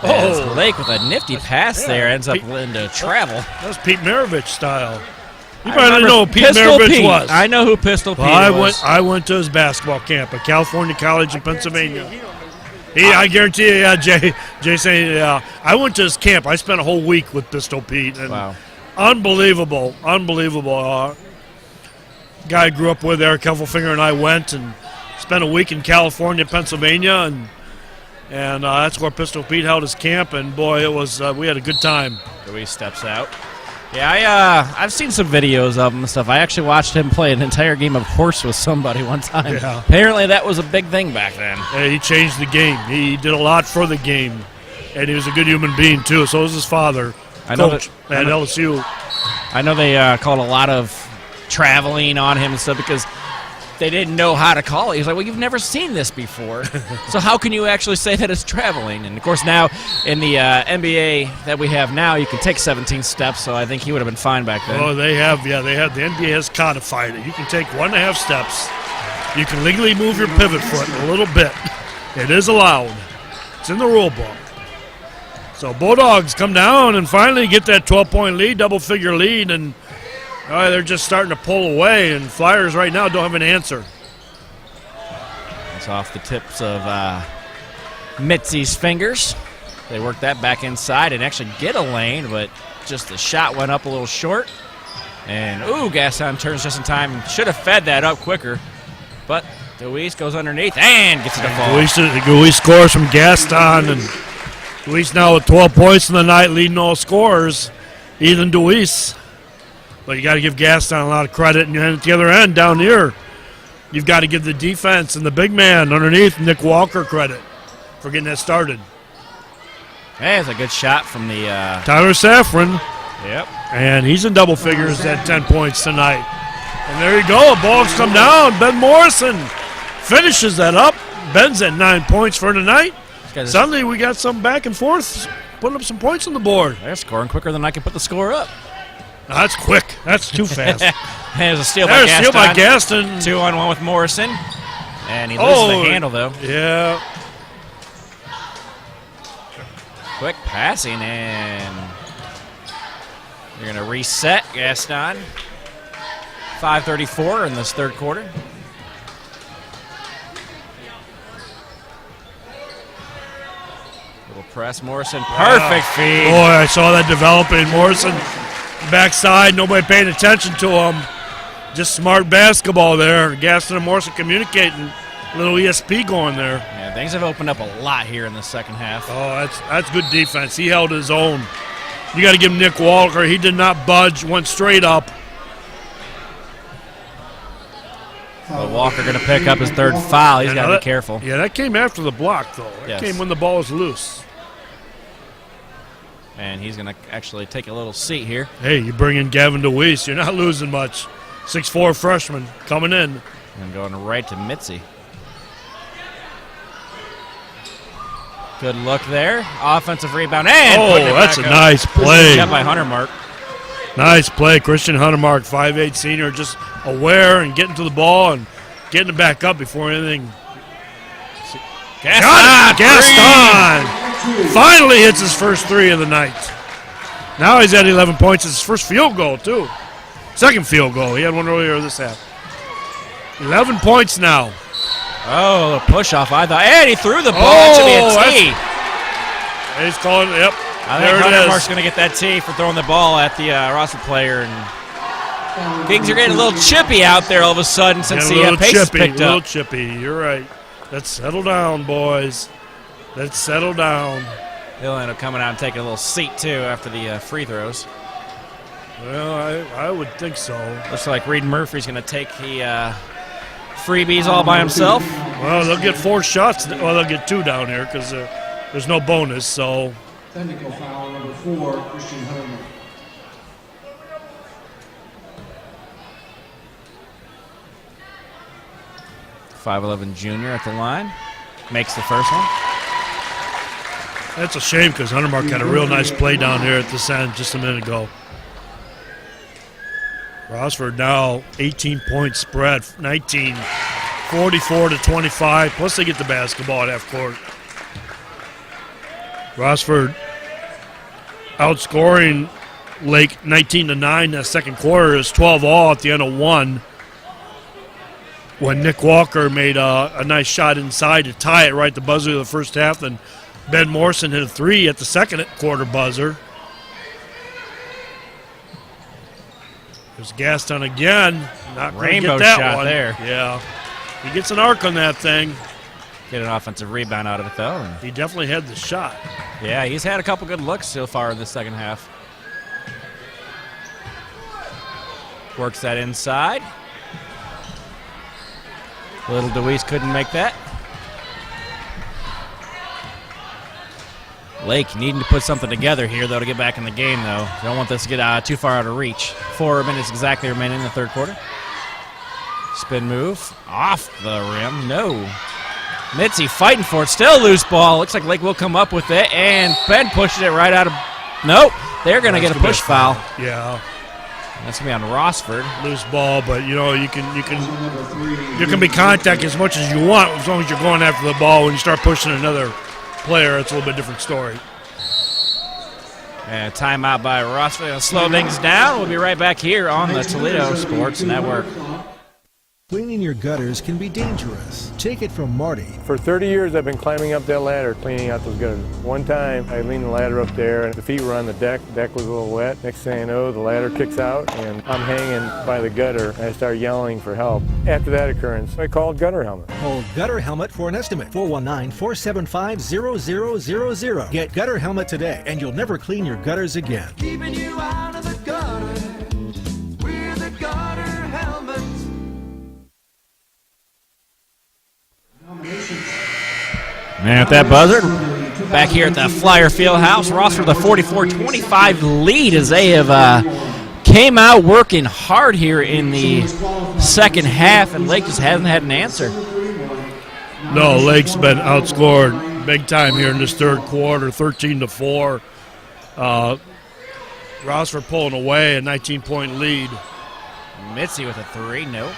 S2: As Lake with a nifty pass there ends up into travel.
S3: That's Pete Maravich style. You probably know who Pete Maravich was.
S2: I know who Pistol Pete was.
S3: I went to his basketball camp at California College in Pennsylvania. I guarantee you, Jay saying, I went to his camp. I spent a whole week with Pistol Pete. And
S2: wow.
S3: Unbelievable. Guy I grew up with there, Keffelfinger, and I went and spent a week in California, Pennsylvania, and that's where Pistol Pete held his camp. And boy, it was we had a good time.
S2: He steps out. Yeah, I've seen some videos of him and stuff. I actually watched him play an entire game of horse with somebody one time.
S3: Yeah.
S2: Apparently that was a big thing back then.
S3: Yeah, he changed the game. He did a lot for the game, and he was a good human being too. So was his father, coach at LSU.
S2: I know they called a lot of traveling on him and stuff because they didn't know how to call it. He was like, well, you've never seen this before, so how can you actually say that it's traveling? And, of course, now in the NBA that we have now, you can take 17 steps, so I think he would have been fine back then.
S3: Oh, they have. The NBA has codified it. You can take 1.5 steps. You can legally move your pivot foot a little bit. It is allowed. It's in the rule book. So Bulldogs come down and finally get that 12-point lead, double-figure lead, and they're just starting to pull away, and Flyers right now don't have an answer.
S2: It's off the tips of Mitzi's fingers. They work that back inside and actually get a lane, but just the shot went up a little short. And, Gaston turns just in time. Should have fed that up quicker. But DeWeese goes underneath and gets it to fall.
S3: DeWeese scores from Gaston, and DeWeese now with 12 points in the night, leading all scorers. Ethan DeWeese. But you got to give Gaston a lot of credit, and at the other end, down here, you've got to give the defense and the big man underneath, Nick Walker, credit for getting that started.
S2: Hey, it's a good shot from the
S3: Tyler Safran.
S2: Yep.
S3: And he's in double figures at 10 points tonight. And there you go. The Bulldogs come down. Ben Morrison finishes that up. Ben's at 9 points for tonight. Suddenly we got some back and forth, putting up some points on the board.
S2: They're scoring quicker than I can put the score up.
S3: No, that's quick. That's too fast.
S2: There's a steal by
S3: Gaston.
S2: 2-on-1 with Morrison. And he loses the handle, though.
S3: Yeah.
S2: Quick passing, and you're going to reset Gaston. 5:34 in this third quarter. Press Morrison, perfect feed.
S3: Boy, I saw that developing. Morrison, backside, nobody paying attention to him. Just smart basketball there. Gaston and Morrison communicating. Little ESP going there.
S2: Yeah, things have opened up a lot here in the second half.
S3: Oh, that's good defense. He held his own. You got to give Nick Walker. He did not budge, went straight up.
S2: But Walker going to pick up his third foul. He's got to be careful.
S3: Yeah, that came after the block, though. That came when the ball was loose.
S2: And he's going to actually take a little seat here.
S3: Hey, you bring in Gavin DeWeese. You're not losing much. 6'4" freshman coming in.
S2: And going right to Mitzi. Good look there. Offensive rebound. And
S3: that's a nice play.
S2: Got by Hunter Mark.
S3: Nice play. Christian Huntermark, 5'8" senior, just aware and getting to the ball and getting it back up before anything. Gaston finally hits his first three of the night. Now he's at 11 points. It's his first field goal, too. Second field goal. He had one earlier this half. 11 points now.
S2: Oh, a push-off, I thought. And he threw the ball. It should be a tee.
S3: He's calling it. Yep.
S2: I think Hunter Mark's going to get that tee for throwing the ball at the Rossford player. And things are getting a little chippy out there all of a sudden since the pace has picked up.
S3: A little chippy. You're right. Let's settle down, boys. Let's settle down.
S2: He'll end up coming out and taking a little seat, too, after the free throws.
S3: Well, I would think so.
S2: Looks like Reed Murphy's going to take the freebies all by himself.
S3: Well, they'll get 4 shots. Well, they'll get 2 down here because there's no bonus, so.
S1: Technical foul number 4, Christian Hunterman.
S2: .5'11" junior at the line. Makes the first one.
S3: That's a shame because Huntermark had a real nice play down here at this end just a minute ago. Rossford now 18-point spread, 19, 44-25. Plus they get the basketball at half court. Rossford outscoring Lake 19-9 in the second quarter. Is 12-all at the end of 1. When Nick Walker made a nice shot inside to tie it right at the buzzer of the first half, and Ben Morrison hit a 3 at the second quarter buzzer. There's Gaston again. Not going to get that
S2: shot
S3: one.
S2: There.
S3: Yeah. He gets an arc on that thing.
S2: Get an offensive rebound out of it, though.
S3: He definitely had the shot.
S2: Yeah, he's had a couple good looks so far in the second half. Works that inside. Little DeWeese couldn't make that. Lake needing to put something together here, though, to get back in the game, though. Don't want this to get too far out of reach. 4 minutes exactly remaining in the third quarter. Spin move. Off the rim. No. Mitzi fighting for it. Still loose ball. Looks like Lake will come up with it, and Ben pushes it right out of... Nope. They're going to get a push foul.
S3: Yeah.
S2: That's going to be on Rossford.
S3: Loose ball, but, you know, you can be contact as much as you want as long as you're going after the ball. When you start pushing another player, it's a little bit different story.
S2: And timeout by Rossford. It'll slow things down. We'll be right back here on the Toledo Sports Network.
S6: Cleaning your gutters can be dangerous. Take it from Marty.
S18: For 30 years, I've been climbing up that ladder, cleaning out those gutters. One time, I leaned the ladder up there, and the feet were on the deck. The deck was a little wet. Next thing I know, the ladder kicks out, and I'm hanging by the gutter, and I start yelling for help. After that occurrence, I called Gutter Helmet.
S6: Call Gutter Helmet for an estimate. 419-475-0000. Get Gutter Helmet today, and you'll never clean your gutters again.
S13: Keeping you out of the gutter. We're the Gutter Helmet.
S2: And at that buzzer, back here at the Flyer Fieldhouse, Rossford the 44-25 lead as they have came out working hard here in the second half, and Lake just hasn't had an answer.
S3: No, Lake's been outscored big time here in this third quarter, 13-4. Rossford pulling away, a 19-point lead.
S2: Mitzi with a 3, nope.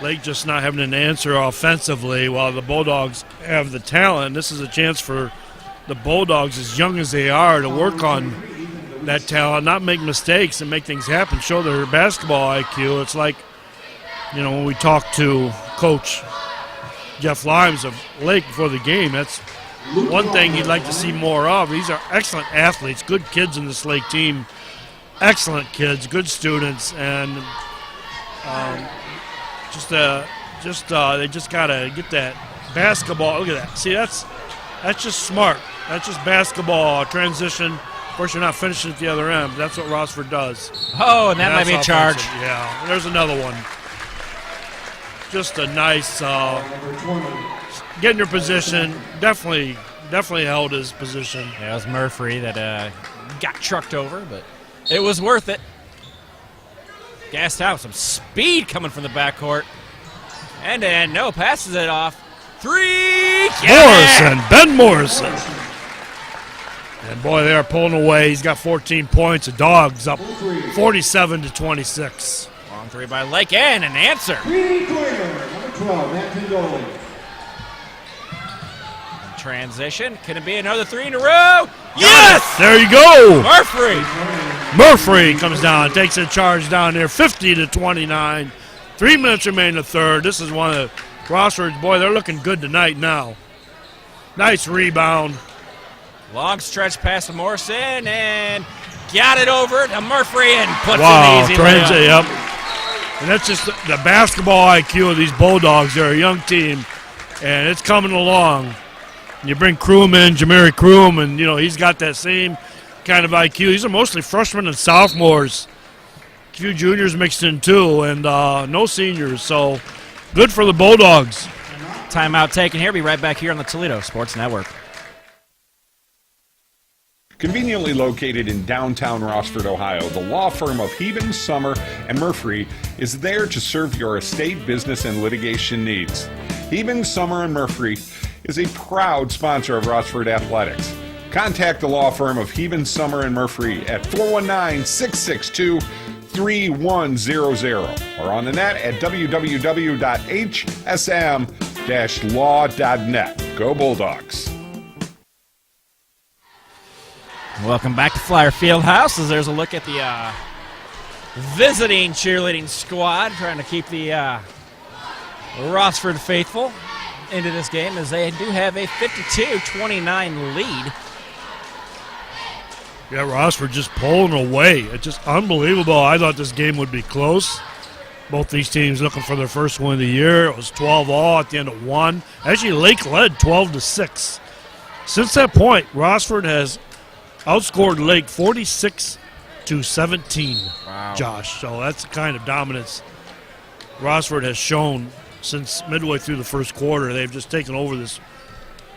S3: Lake just not having an answer offensively while the Bulldogs have the talent. This is a chance for the Bulldogs, as young as they are, to work on that talent, not make mistakes and make things happen, show their basketball IQ. It's like, you know, when we talk to Coach Jeff Limes of Lake before the game. That's one thing you'd like to see more of. These are excellent athletes, good kids in this Lake team. Excellent kids, good students, and they just gotta get that basketball. Look at that. See, that's just smart. That's just basketball transition. Of course, you're not finishing at the other end, but that's what Rossford does.
S2: Oh, and that might be a charge.
S3: Yeah, and there's another one. Just a nice getting your position. Definitely held his position.
S2: Yeah, it was Murphy that got trucked over, but it was worth it. Gassed out, some speed coming from the backcourt. And no, passes it off. 3!
S3: Morrison, Ben Morrison. And boy, they are pulling away. He's got 14 points. The Dogs up 47-26.
S2: Long three by Lake, and an answer.
S1: Number 12, Matt Pingoli.
S2: Transition. Can it be another 3 in a row?
S3: Yes! There you go.
S2: Murphy
S3: comes down, takes a charge down there, 50-29. 3 minutes remain in the third. This is one of Rossford's. Boy, they're looking good tonight now. Nice rebound.
S2: Long stretch pass to Morrison, and got it over to Murphy and puts
S3: an
S2: easy layup.
S3: Yep. And that's just the basketball IQ of these Bulldogs. They're a young team, and it's coming along. You bring Kroom in, Jamari Kroom, and he's got that same kind of IQ. These are mostly freshmen and sophomores. A few juniors mixed in too, and no seniors. So good for the Bulldogs.
S2: Timeout taken here. Be right back here on the Toledo Sports Network.
S9: Conveniently located in downtown Rossford, Ohio, the law firm of Heben, Summer, and Murphy is there to serve your estate, business, and litigation needs. Heben, Summer, and Murphy is a proud sponsor of Rossford Athletics. Contact the law firm of Heben, Summer, and Murphy at 419-662-3100 or on the net at www.hsm-law.net. Go Bulldogs.
S2: Welcome back to Flyer Fieldhouse as there's a look at the visiting cheerleading squad trying to keep the Rossford faithful into this game as they do have a 52-29 lead.
S3: Yeah, Rossford just pulling away. It's just unbelievable. I thought this game would be close. Both these teams looking for their first win of the year. It was 12-all at the end of one. Actually, Lake led 12-6. Since that point, Rossford has outscored Lake 46-17.
S2: Wow.
S3: Josh. So that's the kind of dominance Rossford has shown since midway through the first quarter. They've just taken over this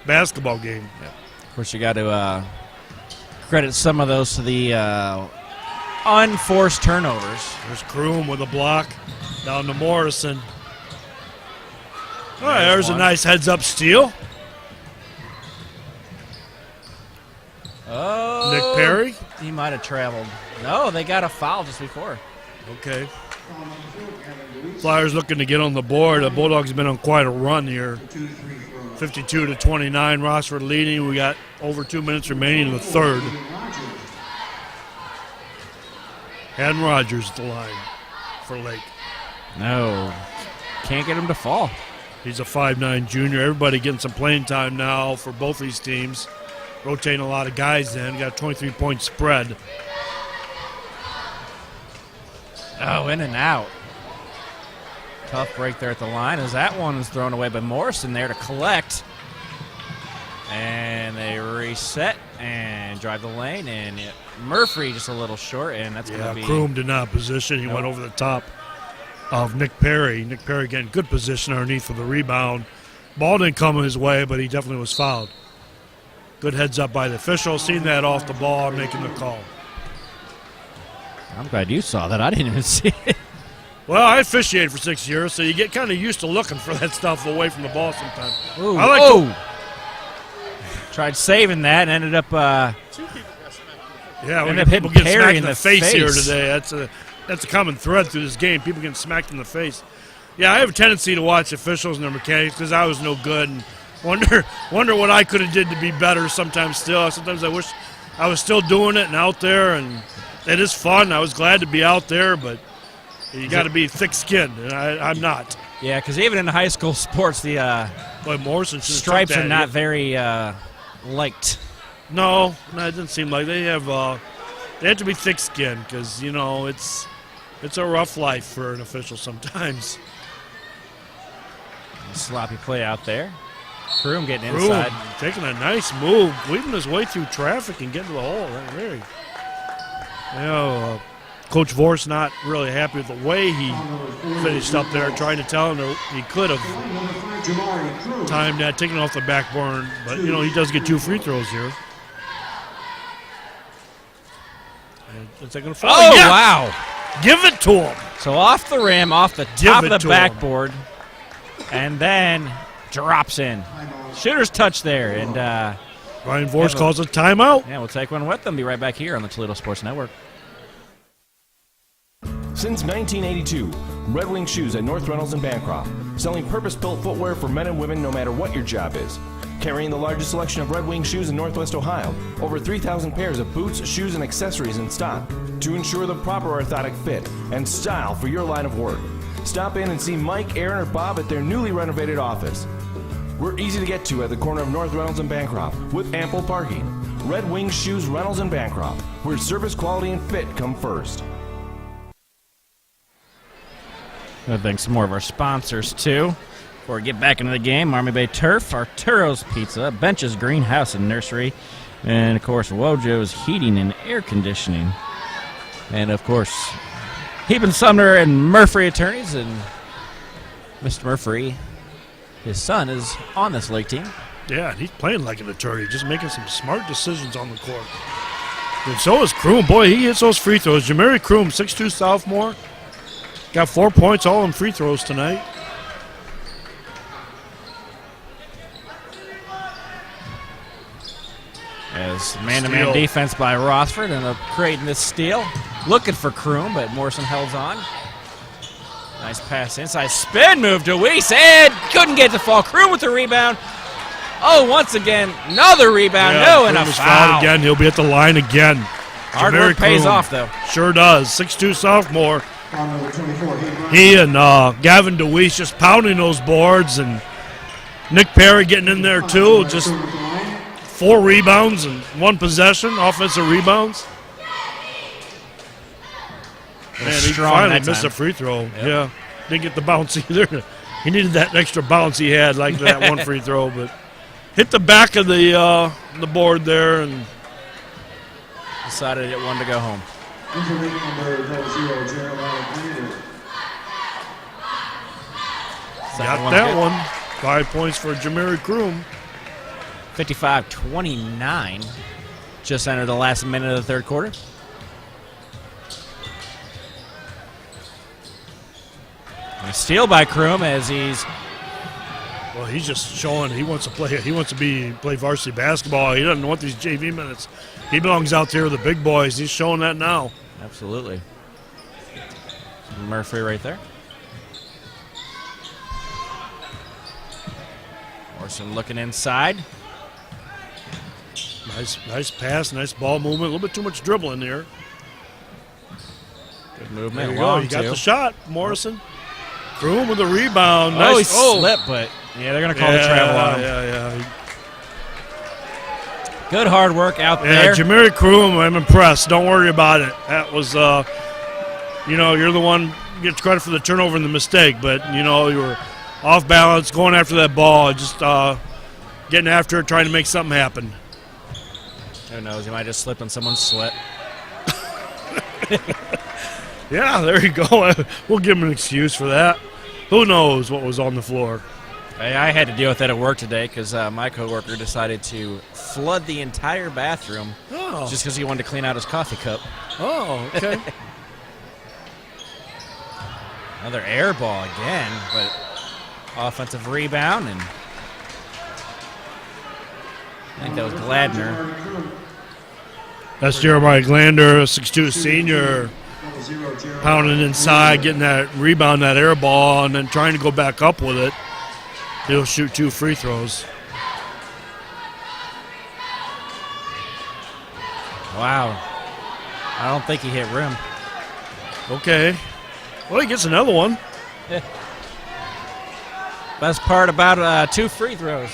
S3: basketball game.
S2: Yeah. Of course, you got to credit some of those to the unforced turnovers.
S3: There's Kroom with a block down to Morrison. All right, there's a nice heads-up steal.
S2: Oh,
S3: Nick Perry?
S2: He might have traveled. No, they got a foul just before.
S3: Okay. Flyers looking to get on the board. The Bulldogs have been on quite a run here. 52-29, Rossford leading. We got over 2 minutes remaining in the third. Haddon Rogers at the line for Lake.
S2: No, can't get him to fall.
S3: He's a 5'9 junior. Everybody getting some playing time now for both these teams. Rotating a lot of guys in. Got a 23-point spread.
S2: Oh, in and out. Tough break there at the line as that one is thrown away by Morrison there to collect. And they reset and drive the lane. And Murphy just a little short, and that's going to be...
S3: Kroom did not position. He went over the top of Nick Perry. Nick Perry getting good position underneath for the rebound. Ball didn't come his way, but he definitely was fouled. Good heads up by the official. Seen that off the ball, making the call.
S2: I'm glad you saw that. I didn't even see it.
S3: Well, I officiated for 6 years, so you get kind of used to looking for that stuff away from the ball sometimes.
S2: Ooh,
S3: I like
S2: tried saving that and ended up
S3: yeah, we
S2: ended up
S3: people
S2: hitting
S3: get
S2: Perry
S3: smacked
S2: in
S3: the
S2: the
S3: face here
S2: face.
S3: today. That's a common thread through this game. People getting smacked in the face. Yeah, I have a tendency to watch officials and their mechanics because I was no good and wonder what I could have did to be better sometimes still. Sometimes I wish I was still doing it and out there, and it is fun. I was glad to be out there, but you got to be thick-skinned, and I'm not.
S2: Yeah, because even in high school sports, the
S3: Morrison
S2: stripes are not very liked.
S3: No, it doesn't seem like they have to be thick-skinned because, it's a rough life for an official sometimes.
S2: Sloppy play out there. Kroom getting inside.
S3: Taking a nice move, weaving his way through traffic and getting to the hole. Very, Coach Vorse not really happy with the way he finished up there, trying to tell him that he could have timed that, taken off the backboard. But, he does get 2 free throws here. It's going to fall.
S2: Oh,
S3: yes!
S2: Wow.
S3: Give it to him.
S2: So off the rim, off the top of the backboard, and then drops in. Shooter's touch there. And
S3: Ryan Vorse calls a timeout.
S2: Yeah, we'll take one with them. Be right back here on the Toledo Sports Network.
S19: Since 1982, Red Wing Shoes at North Reynolds and Bancroft, selling purpose-built footwear for men and women no matter what your job is. Carrying the largest selection of Red Wing shoes in Northwest Ohio, over 3,000 pairs of boots, shoes, and accessories in stock to ensure the proper orthotic fit and style for your line of work. Stop in and see Mike, Aaron, or Bob at their newly renovated office. We're easy to get to at the corner of North Reynolds and Bancroft with ample parking. Red Wing Shoes, Reynolds and Bancroft, where service, quality, and fit come first.
S2: I'll thank some more of our sponsors, too. Before we get back into the game, Army Bay Turf, Arturo's Pizza, Bench's Greenhouse and Nursery, and, of course, Wojo's Heating and Air Conditioning. And, of course, Heap & Sumner and Murphy Attorneys. And Mr. Murphy, his son, is on this league team.
S3: Yeah, he's playing like an attorney, just making some smart decisions on the court. And so is Kroom. Boy, he hits those free throws. Jamari Kroom, 6'2 sophomore. Got 4 points all in free throws tonight.
S2: As man-to-man defense by Rossford, and creating this steal. Looking for Kroom, but Morrison held on. Nice pass inside. Spin move to Weiss, and couldn't get the fall. Kroom with the rebound. Oh, once again, another rebound.
S3: Yeah,
S2: no, and a
S3: Kroom is
S2: foul.
S3: fouled again. He'll be at the line again.
S2: Hard
S3: Jamari
S2: work pays
S3: Kroom
S2: off, though.
S3: Sure does. 6'2 sophomore. He and Gavin DeWeese just pounding those boards, and Nick Perry getting in there too. Just 4 rebounds and 1 possession, offensive rebounds. Man, he finally missed a free throw.
S2: Yep.
S3: Yeah, didn't get the bounce either. He needed that extra bounce he had, like that 1 free throw, but hit the back of the board there and
S2: decided it wanted to go home.
S3: Got that one. 5 points for Jamari Kroom.
S2: 55-29. Just entered the last minute of the third quarter. And a steal by Kroom as he's.
S3: Well, he's just showing he wants to play. He wants to play varsity basketball. He doesn't want these JV minutes. He belongs out there with the big boys. He's showing that now.
S2: Absolutely. Murphy right there. Morrison looking inside.
S3: Nice pass, nice ball movement. A little bit too much dribbling there.
S2: Good movement.
S3: There you go. You got the shot, Morrison. Kroom with a rebound.
S2: Oh,
S3: nice.
S2: he slipped, but yeah, they're going to call the travel on him.
S3: Yeah.
S2: Good hard work out
S3: Yeah,
S2: there.
S3: Jamari Kroom, I'm impressed. Don't worry about it. That was, you're the one who gets credit for the turnover and the mistake, but, you were off balance, going after that ball, just getting after it, trying to make something happen.
S2: Who knows? He might just slip on someone's sweat.
S3: Yeah, there you go. We'll give him an excuse for that. Who knows what was on the floor?
S2: Hey, I had to deal with that at work today because my coworker decided to flood the entire bathroom just because he wanted to clean out his coffee cup.
S3: Oh, okay.
S2: Another air ball again, but offensive rebound, and I think that was Gladner.
S3: That's Jeremiah Glander, 6'2 senior, pounding inside, getting that rebound, that air ball, and then trying to go back up with it. He'll shoot 2 free throws.
S2: Wow. I don't think he hit rim.
S3: Okay. Well, he gets another one.
S2: Best part about 2 free throws.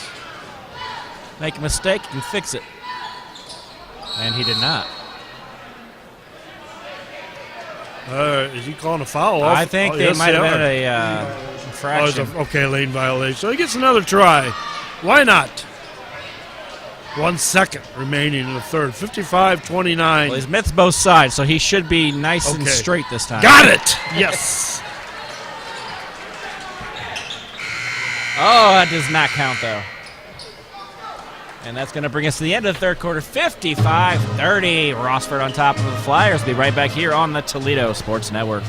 S2: Make a mistake and fix it. And he did not.
S3: Is he calling a foul?
S2: I think they
S3: yes,
S2: might have
S3: are.
S2: been a infraction.
S3: Okay, lane violation. So he gets another try. Why not? 1 second remaining in the third. 55-29.
S2: Well, he's missed both sides, so he should be nice and straight this time.
S3: Got it! Yes!
S2: Oh, that does not count, though. And that's going to bring us to the end of the third quarter. 55-30. Rossford on top of the Flyers. We'll be right back here on the Toledo Sports Network.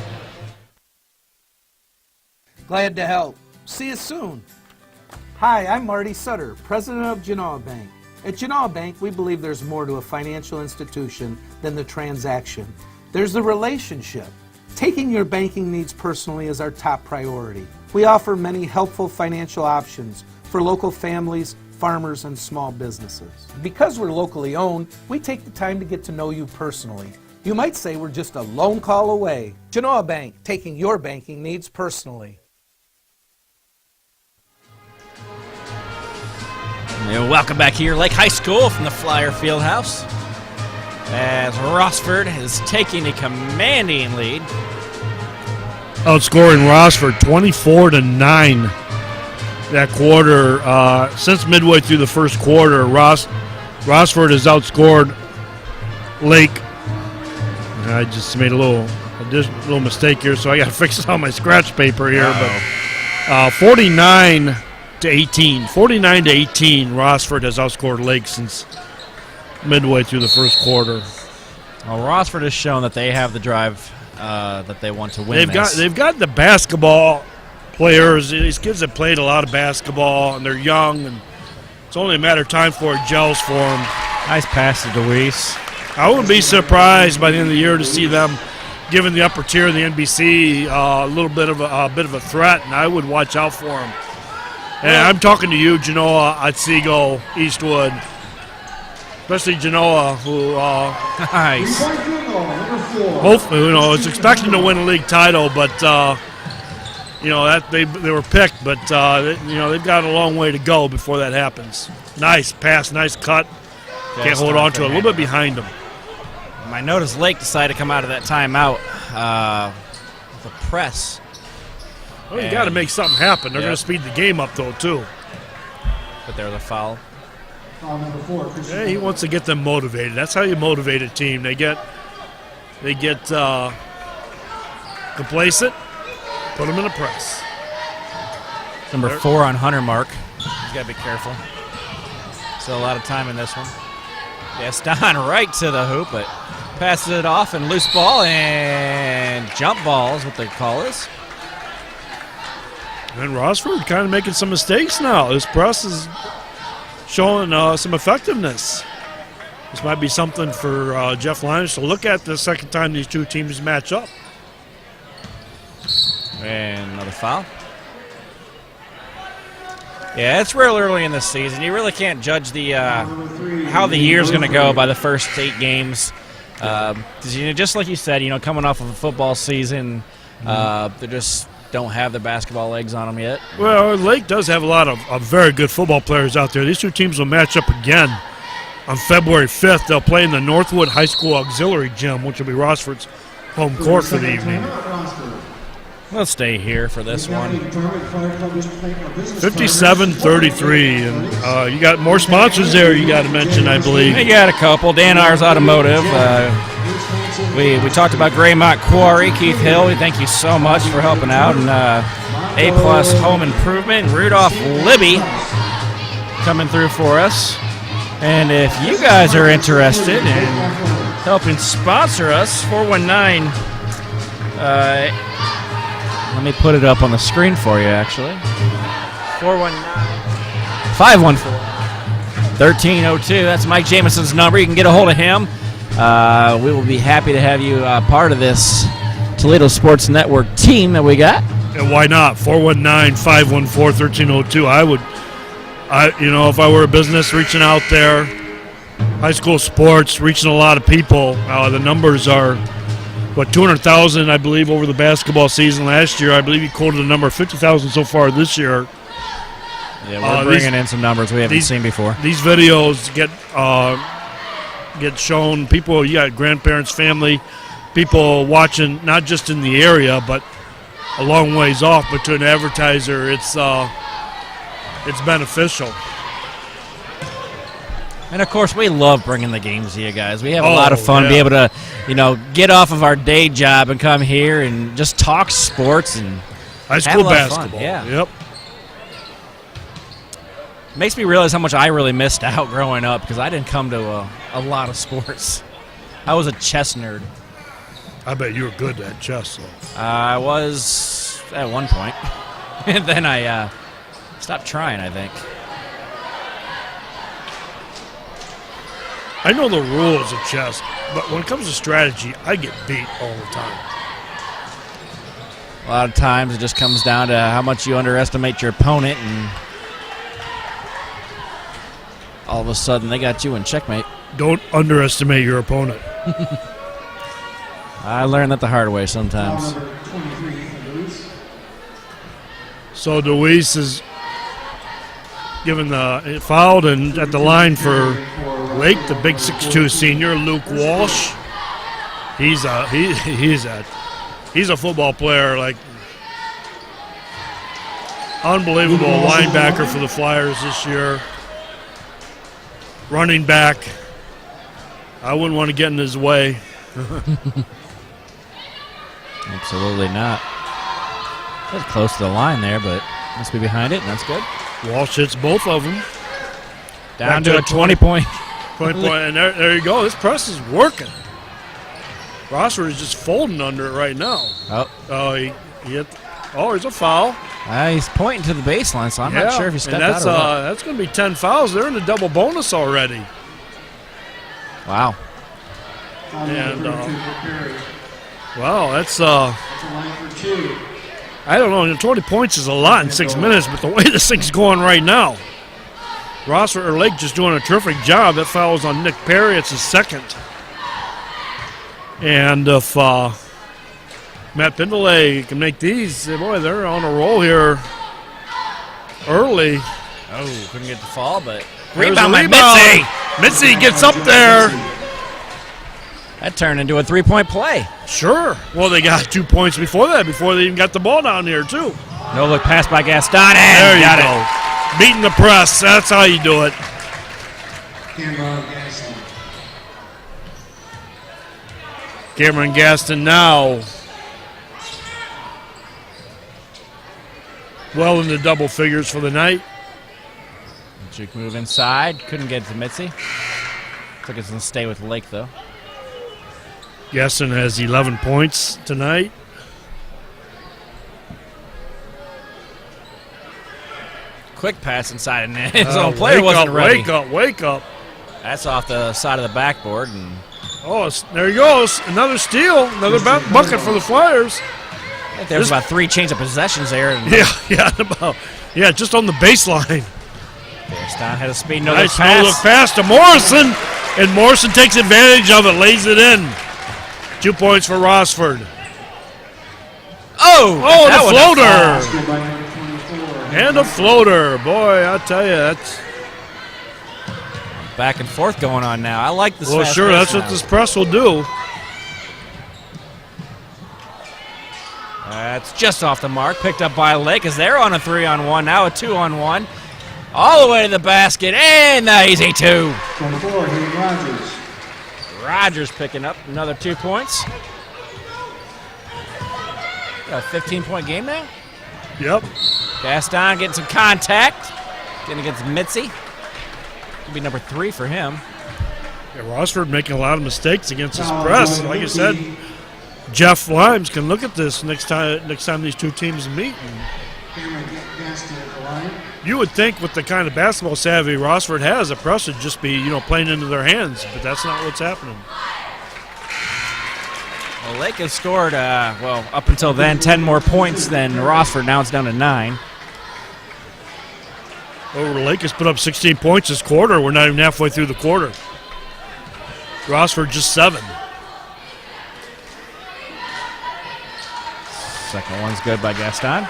S8: Glad to help. See you soon. Hi, I'm Marty Sutter, president of Genoa Bank. At Genoa Bank, we believe there's more to a financial institution than the transaction. There's the relationship. Taking your banking needs personally is our top priority. We offer many helpful financial options for local families, farmers, and small businesses. Because we're locally owned, we take the time to get to know you personally. You might say we're just a lone call away. Genoa Bank, taking your banking needs personally.
S2: And welcome back here, Lake High School from the Flyer Fieldhouse, as Rossford is taking a commanding lead.
S3: Outscoring Rossford 24-9 that quarter. Since midway through the first quarter, Rossford has outscored Lake. I just made a little mistake here, so I got to fix it on my scratch paper here. But 49-18. 49-18. Rossford has outscored Lake since midway through the first quarter.
S2: Well, Rossford has shown that they have the drive that they want to win.
S3: They've got the basketball players. These kids have played a lot of basketball, and they're young, and it's only a matter of time before it gels for them.
S2: Nice pass to DeWeese.
S3: I wouldn't be surprised by the end of the year to see them, given the upper tier of the NBC, a little bit of a threat, and I would watch out for them. And I'm talking to you, Genoa, Otsego, Eastwood, especially Genoa, who
S2: nice.
S3: Hopefully, is expecting to win a league title, but that they were picked, but they've got a long way to go before that happens. Nice pass, nice cut. Can't hold on to it. A little bit behind them.
S2: I noticed Lake decided to come out of that timeout with a press.
S3: Well, you got to make something happen. They're going to speed the game up, though, too.
S2: But there's a foul.
S1: Foul number 4.
S3: Yeah, he wants to get them motivated. That's how you motivate a team. They get complacent, put them in a press.
S2: Number 4 on Hunter Mark. He's got to be careful. Still a lot of time in this one. Yes, Don right to the hoop, but passes it off and loose ball and jump ball is what they call this.
S3: And Rossford kind of making some mistakes now. This press is showing some effectiveness. This might be something for Jeff Lyons to look at the second time these two teams match up.
S2: And another foul. Yeah, it's real early in the season. You really can't judge the how the year's going to go by the first 8 games. Because just like you said, coming off of a football season, they just don't have the basketball legs on them yet.
S3: Well, Lake does have a lot of very good football players out there. These two teams will match up again on February 5th. They'll play in the Northwood High School Auxiliary Gym, which will be Rossford's home court for the evening.
S2: We'll stay here for this one.
S3: 57-33, and you got more sponsors there you got to mention, I believe.
S2: We got a couple. Dan R's Automotive. We talked about Graymont Quarry. Keith Hill, we thank you so much for helping out. And A-Plus Home Improvement. Rudolph Libby coming through for us. And if you guys are interested in helping sponsor us, 419 let me put it up on the screen for you, actually. 419-514-1302. That's Mike Jameson's number. You can get a hold of him. We will be happy to have you part of this Toledo Sports Network team that we got.
S3: And why not? 419-514-1302. If I were a business reaching out there, high school sports, reaching a lot of people, the numbers are 200,000, I believe, over the basketball season last year. I believe he quoted a number of 50,000 so far this year.
S2: Yeah, we're bringing in some numbers we haven't seen before.
S3: These videos get shown. People, you got grandparents, family, people watching, not just in the area, but a long ways off. But to an advertiser, it's beneficial.
S2: And, of course, we love bringing the games to you guys. We have a lot of fun, be able to, get off of our day job and come here and just talk sports and
S3: high school basketball.
S2: Fun. Yeah.
S3: Yep.
S2: Makes me realize how much I really missed out growing up because I didn't come to a lot of sports. I was a chess nerd.
S3: I bet you were good at chess, though.
S2: I was at one point. And then I stopped trying, I think.
S3: I know the rules of chess, but when it comes to strategy, I get beat all the time.
S2: A lot of times it just comes down to how much you underestimate your opponent, and all of a sudden they got you in checkmate.
S3: Don't underestimate your opponent.
S2: I learned that the hard way sometimes.
S3: So DeWeese is given the fouled and at the line for Lake, the big 6'2" senior, Luke Walsh. He's a football player, like unbelievable linebacker for the Flyers this year. Running back. I wouldn't want to get in his way.
S2: Absolutely not. That's close to the line there, but must be behind it, and that's good.
S3: Walsh hits both of them.
S2: Down to a 20-point.
S3: 20 point, and there you go. This press is working. Rossford is just folding under it right now. He hit. Oh, there's a foul.
S2: He's pointing to the baseline, so I'm not sure if he stepped out or what.
S3: That's going to be 10 fouls. They're in the double bonus already.
S2: Wow.
S3: And wow, that's I don't know. 20 points is a lot in 6 minutes, but the way this thing's going right now, Rossford or Lake just doing a terrific job. That foul was on Nick Perry. It's his second. And if Matt Pindelay can make these, boy, they're on a roll here early.
S2: Oh, couldn't get the fall, but
S3: rebound by Mitzi. Mitzi gets up there.
S2: That turned into a 3-point play.
S3: Sure. Well, they got 2 points before that, before they even got the ball down here, too.
S2: No look pass by Gaston.
S3: There you
S2: got
S3: go.
S2: It.
S3: Beating the press. That's how you do it. Cameron Gaston now well into double figures for the night.
S2: Juke move inside. Couldn't get to Mitzi. Took us to stay with Lake, though.
S3: Gaston has 11 points tonight.
S2: Quick pass inside, and his own player wasn't ready.
S3: Wake up.
S2: That's off the side of the backboard. And
S3: there he goes. Another steal. Another bucket for the Flyers.
S2: I think there was about 3 change of possessions there. And
S3: just on the baseline.
S2: Gaston had a speed
S3: nice no-look pass to Morrison, and Morrison takes advantage of it, lays it in. 2 points for Rossford.
S2: Oh,
S3: the floater. And a floater. Boy, I tell you, that's
S2: back and forth going on now. I like this.
S3: Well, sure, that's what this press will do.
S2: That's just off the mark. Picked up by Lake as they're on a 3-on-1. Now a 2-on-1. All the way to the basket. And the easy 2. Rogers picking up another 2 points. Got a 15-point game now?
S3: Yep.
S2: Gaston getting some contact. Getting against Mitzi. Could be number 3 for him.
S3: Yeah, Rossford making a lot of mistakes against his press. Like I said, Jeff Limes can look at this next time these two teams meet. You would think with the kind of basketball savvy Rossford has, the press would just be, playing into their hands, but that's not what's happening.
S2: Well, Lake has scored, up until then, 10 more points than Rossford. Now it's down to 9.
S3: Lake has put up 16 points this quarter. We're not even halfway through the quarter. Rossford just 7.
S2: Second one's good by Gaston.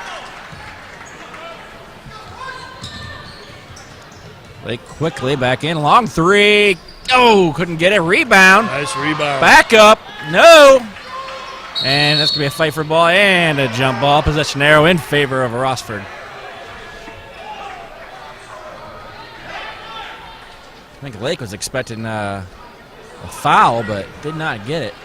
S2: Lake quickly back in. Long three. Oh, couldn't get it. Rebound.
S3: Nice rebound.
S2: Back up. No. And that's going to be a fight for ball and a jump ball. Possession arrow in favor of Rossford. I think Lake was expecting a foul, but did not get it.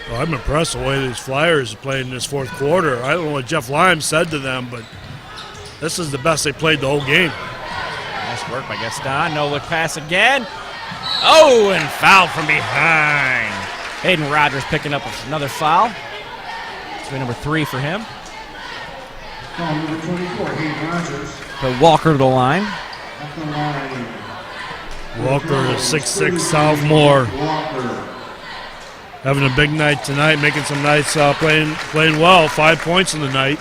S3: Well, I'm impressed the way these Flyers are playing in this fourth quarter. I don't know what Jeff Lyme said to them, but this is the best they played the whole game.
S2: Nice work by Gaston. No look pass again. Oh, and foul from behind. Hayden Rogers picking up another foul. It's number 3 for him.
S1: Foul number 24, Hayden Rogers.
S2: Put Walker to the line.
S1: At the line.
S3: Walker, a 6'6" sophomore.
S1: Walker.
S3: Having a big night tonight, making some nice playing well. 5 points in the night.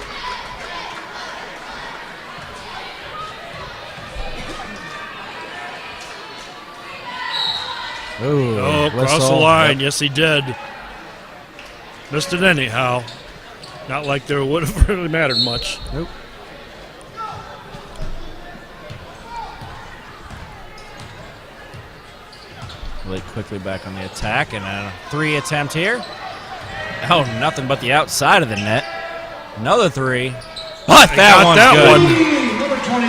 S2: Ooh,
S3: oh, across the line. Yes, he did. Missed it anyhow. Not like there would have really mattered much.
S2: Nope. Lake quickly back on the attack, and a 3 attempt here. Oh, nothing but the outside of the net. Another 3. But that one's good.
S1: Number 24,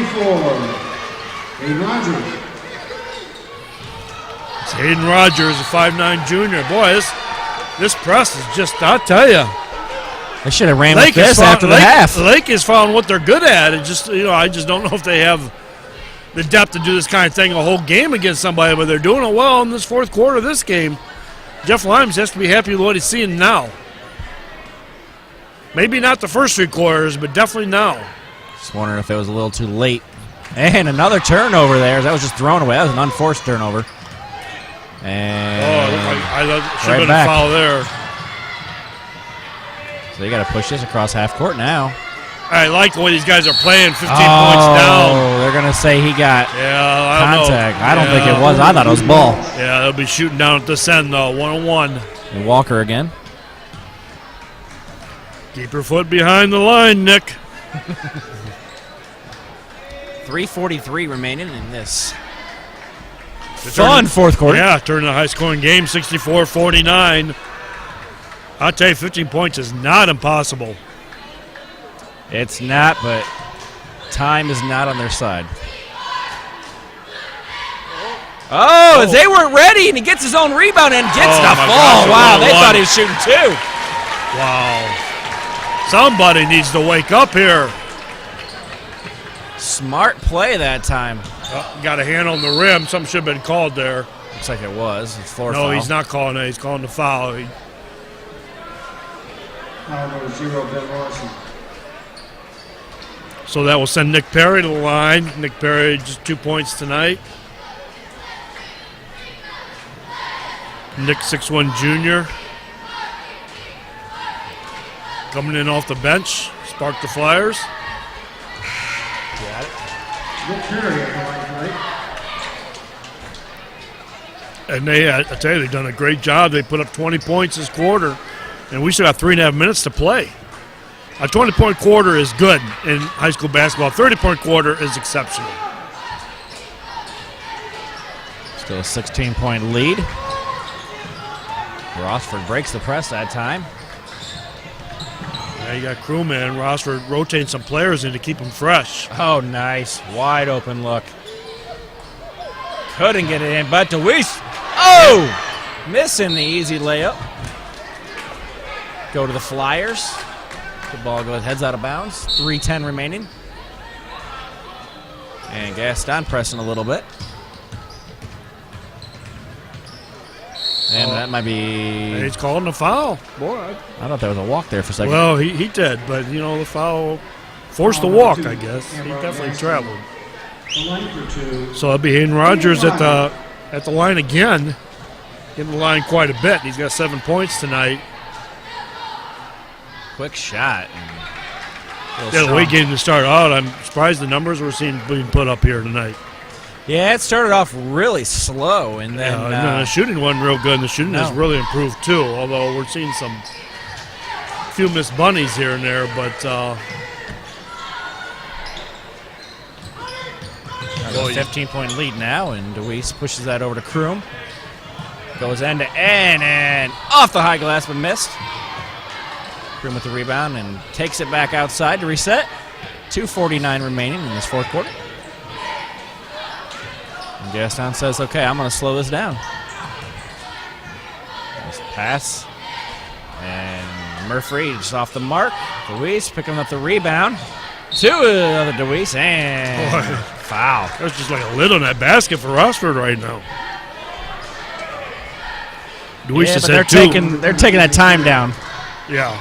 S1: Hayden Rogers.
S3: It's Hayden Rogers, a 5'9" junior. Boy, this press is just, I'll tell you.
S2: They should have ran with this after the half.
S3: Lake has found what they're good at. It just, I just don't know if they have the depth to do this kind of thing a whole game against somebody, but they're doing it well in this fourth quarter of this game. Jeff Lymes has to be happy with what he's seeing now. Maybe not the first 3 quarters, but definitely now.
S2: Just wondering if it was a little too late. And another turnover there. That was just thrown away. That was an unforced turnover. And
S3: it looked like I should have been a foul there.
S2: So they got to push this across half court now.
S3: I like the way these guys are playing. 15 points down.
S2: Oh, they're going to say he got contact.
S3: Know.
S2: I don't think it was. I thought it was ball.
S3: Yeah, they'll be shooting down at this end, though. 1-on-1.
S2: And Walker again.
S3: Keep your foot behind the line, Nick.
S2: 3:43 remaining in this fun fourth quarter.
S3: Yeah, turning a high-scoring game, 64-49. I'll tell you, 15 points is not impossible.
S2: It's not, but time is not on their side. Oh, they weren't ready, and he gets his own rebound and gets the fall. Wow, they thought he was shooting 2.
S3: Wow. Somebody needs to wake up here.
S2: Smart play that time.
S3: Got a hand on the rim. Something should have been called there.
S2: Looks like it was. It's floor
S3: no,
S2: foul.
S3: He's not calling it. He's calling the foul.
S1: Foul number 0, Ben Larson.
S3: So that will send Nick Perry to the line. Nick Perry just 2 points tonight. Nick, 6'1" junior. Coming in off the bench. Spark the Flyers.
S2: Got it.
S1: Nick Perry at the line tonight.
S3: And I tell you, they've done a great job. They put up 20 points this quarter, and we still have 3.5 minutes to play. A 20-point quarter is good in high school basketball. 30-point quarter is exceptional.
S2: Still a 16-point lead. Rossford breaks the press that time.
S3: Yeah, you got crewman. Rossford rotating some players in to keep them fresh.
S2: Oh, nice. Wide open look. Couldn't get it in, but DeWeese. Oh! Missing the easy layup. Go to the Flyers. The ball goes heads out of bounds. 3:10 remaining. And Gaston pressing a little bit. And that might be...
S3: He's calling the foul. Boy,
S2: I thought there was a walk there for a second.
S3: Well, he did, but, the foul forced the walk, I guess. He definitely traveled. So it'll be Hayden Rogers at the line again. Getting the line quite a bit. He's got 7 points tonight.
S2: Quick shot.
S3: Yeah, the way game to start out, I'm surprised the numbers we're seeing being put up here tonight.
S2: Yeah, it started off really slow, and then
S3: the shooting wasn't real good, and the shooting has really improved too. Although we're seeing some few missed bunnies here and there, but
S2: 15-point lead now, and Deweese pushes that over to Kroom. Goes end to end and off the high glass, but missed. Kroom with the rebound and takes it back outside to reset. 2:49 remaining in this fourth quarter. And Gaston says, okay, I'm going to slow this down. Nice pass. And Murphy just off the mark. Deweese picking up the rebound. To the Deweese and foul.
S3: There's just like a lid on that basket for Rossford right now. Deweese
S2: but they're taking that time down.
S3: Yeah.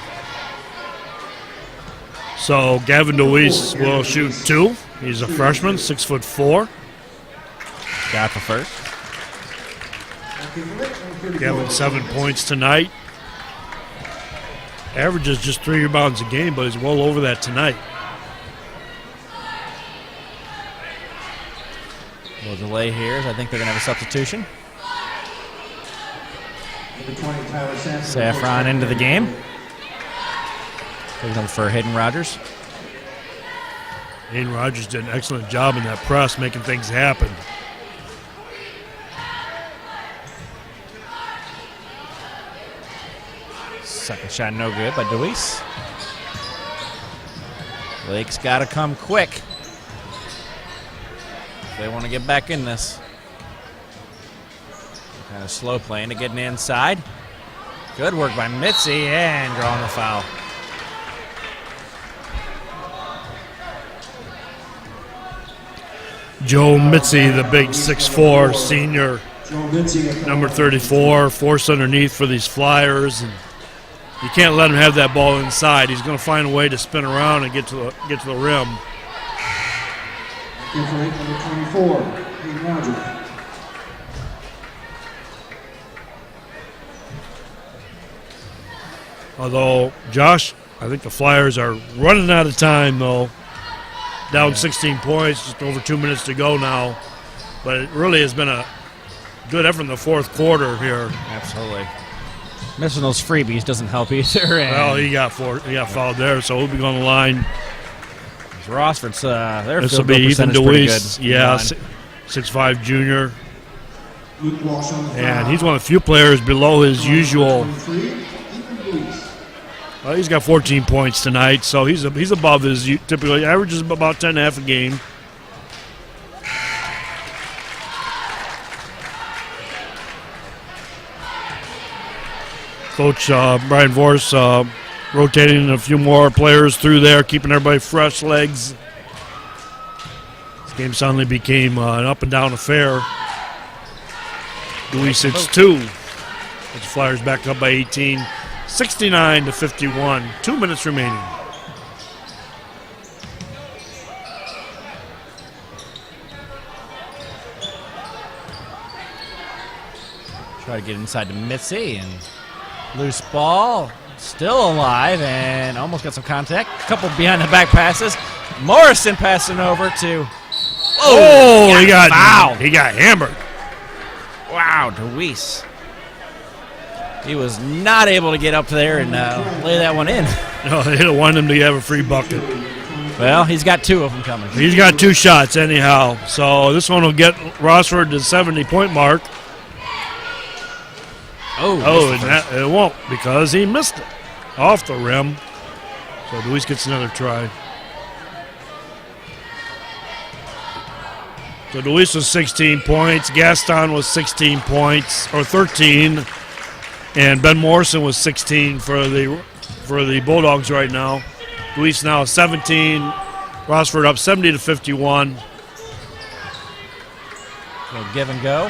S3: So Gavin Deweese will shoot 2. He's a freshman, 6'4".
S2: Got the first.
S3: Gavin 7 points tonight. Averages just 3 rebounds a game, but he's well over that tonight.
S2: A little delay here, as I think they're going to have a substitution. Saffron into the game. Taking over for Hayden Rogers.
S3: Hayden Rogers did an excellent job in that press, making things happen.
S2: Second shot no good by Deweese. Lake's got to come quick if they want to get back in this. Kind of slow playing to getting inside. Good work by Mitzi and drawing the foul.
S3: Joe Mitzi, the big 6'4" senior, number 34, forced underneath for these Flyers, and you can't let him have that ball inside. He's going to find a way to spin around and get to the rim.
S1: Number 24, Hayden Rogers.
S3: Although, Josh, I think the Flyers are running out of time, though. Down 16 points, just over 2 minutes to go now. But it really has been a good effort in the fourth quarter here.
S2: Absolutely. Missing those freebies doesn't help either.
S3: Well, he got fouled there, so he'll be on the line.
S2: Rossford's their
S3: this will
S2: field
S3: be
S2: goal
S3: Ethan
S2: percentage pretty
S3: Deweese,
S2: good.
S3: yeah, 6'5" junior. And he's one of the few players below his usual. Well, he's got 14 points tonight, so he's above his typically averages about 10.5 a game. Coach Brian Vorse rotating a few more players through there, keeping everybody fresh legs. This game suddenly became an up and down affair. Deweese hits 2. The Flyers back up by 18. 69-51. 2 minutes remaining.
S2: Try to get inside to Mitzi and loose ball. Still alive and almost got some contact. A couple behind the back passes. Morrison passing over to.
S3: Oh, he got fouled. He got hammered.
S2: Wow, Deweese. He was not able to get up there and lay that one in.
S3: No, they don't want him to have a free bucket.
S2: Well, he's got 2 of them coming.
S3: He's got 2 shots anyhow. So this one will get Rossford to the 70-point mark. And it won't because he missed it off the rim. So Deweese gets another try. So Deweese was 16 points. Gaston was 16 points, or 13. And Ben Morrison was 16 for the Bulldogs right now. Deweese now 17. Rossford up 70-51.
S2: Give and go.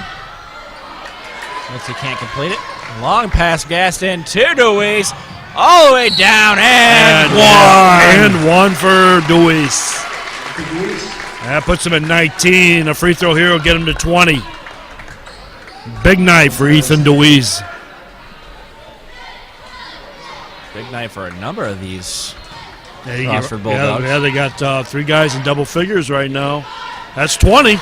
S2: Mitzi can't complete it. Long pass, Gaston to Deweese. All the way down and one.
S3: And one for Deweese. That puts him at 19. A free throw here will get him to 20. Big night for Ethan Deweese.
S2: Big night for a number of these
S3: Rossford
S2: Bulldogs.
S3: Yeah, they got 3 guys in double figures right now. That's 20.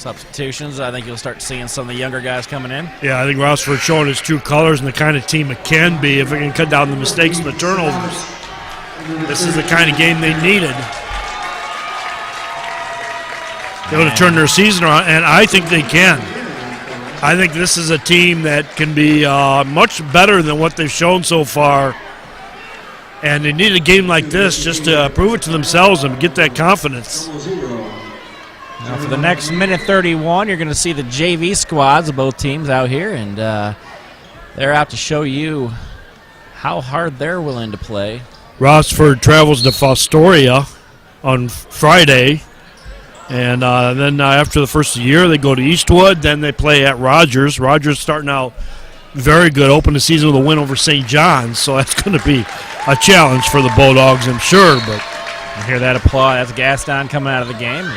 S2: Substitutions. I think you'll start seeing some of the younger guys coming in.
S3: Yeah, I think Rossford showing his true colors and the kind of team it can be if it can cut down the mistakes and the turnovers. This is the kind of game they needed. They would have turned their season around, and I think they can. I think this is a team that can be much better than what they've shown so far. And they need a game like this just to prove it to themselves and get that confidence.
S2: Now for the next minute 31, you're going to see the JV squads of both teams out here, and they're out to show you how hard they're willing to play.
S3: Rossford travels to Fostoria on Friday, and then after the first of the year, they go to Eastwood. Then they play at Rogers. Rogers starting out very good, open the season with a win over St. John's, so that's going to be a challenge for the Bulldogs, I'm sure. But
S2: you hear that applause. That's Gaston coming out of the game.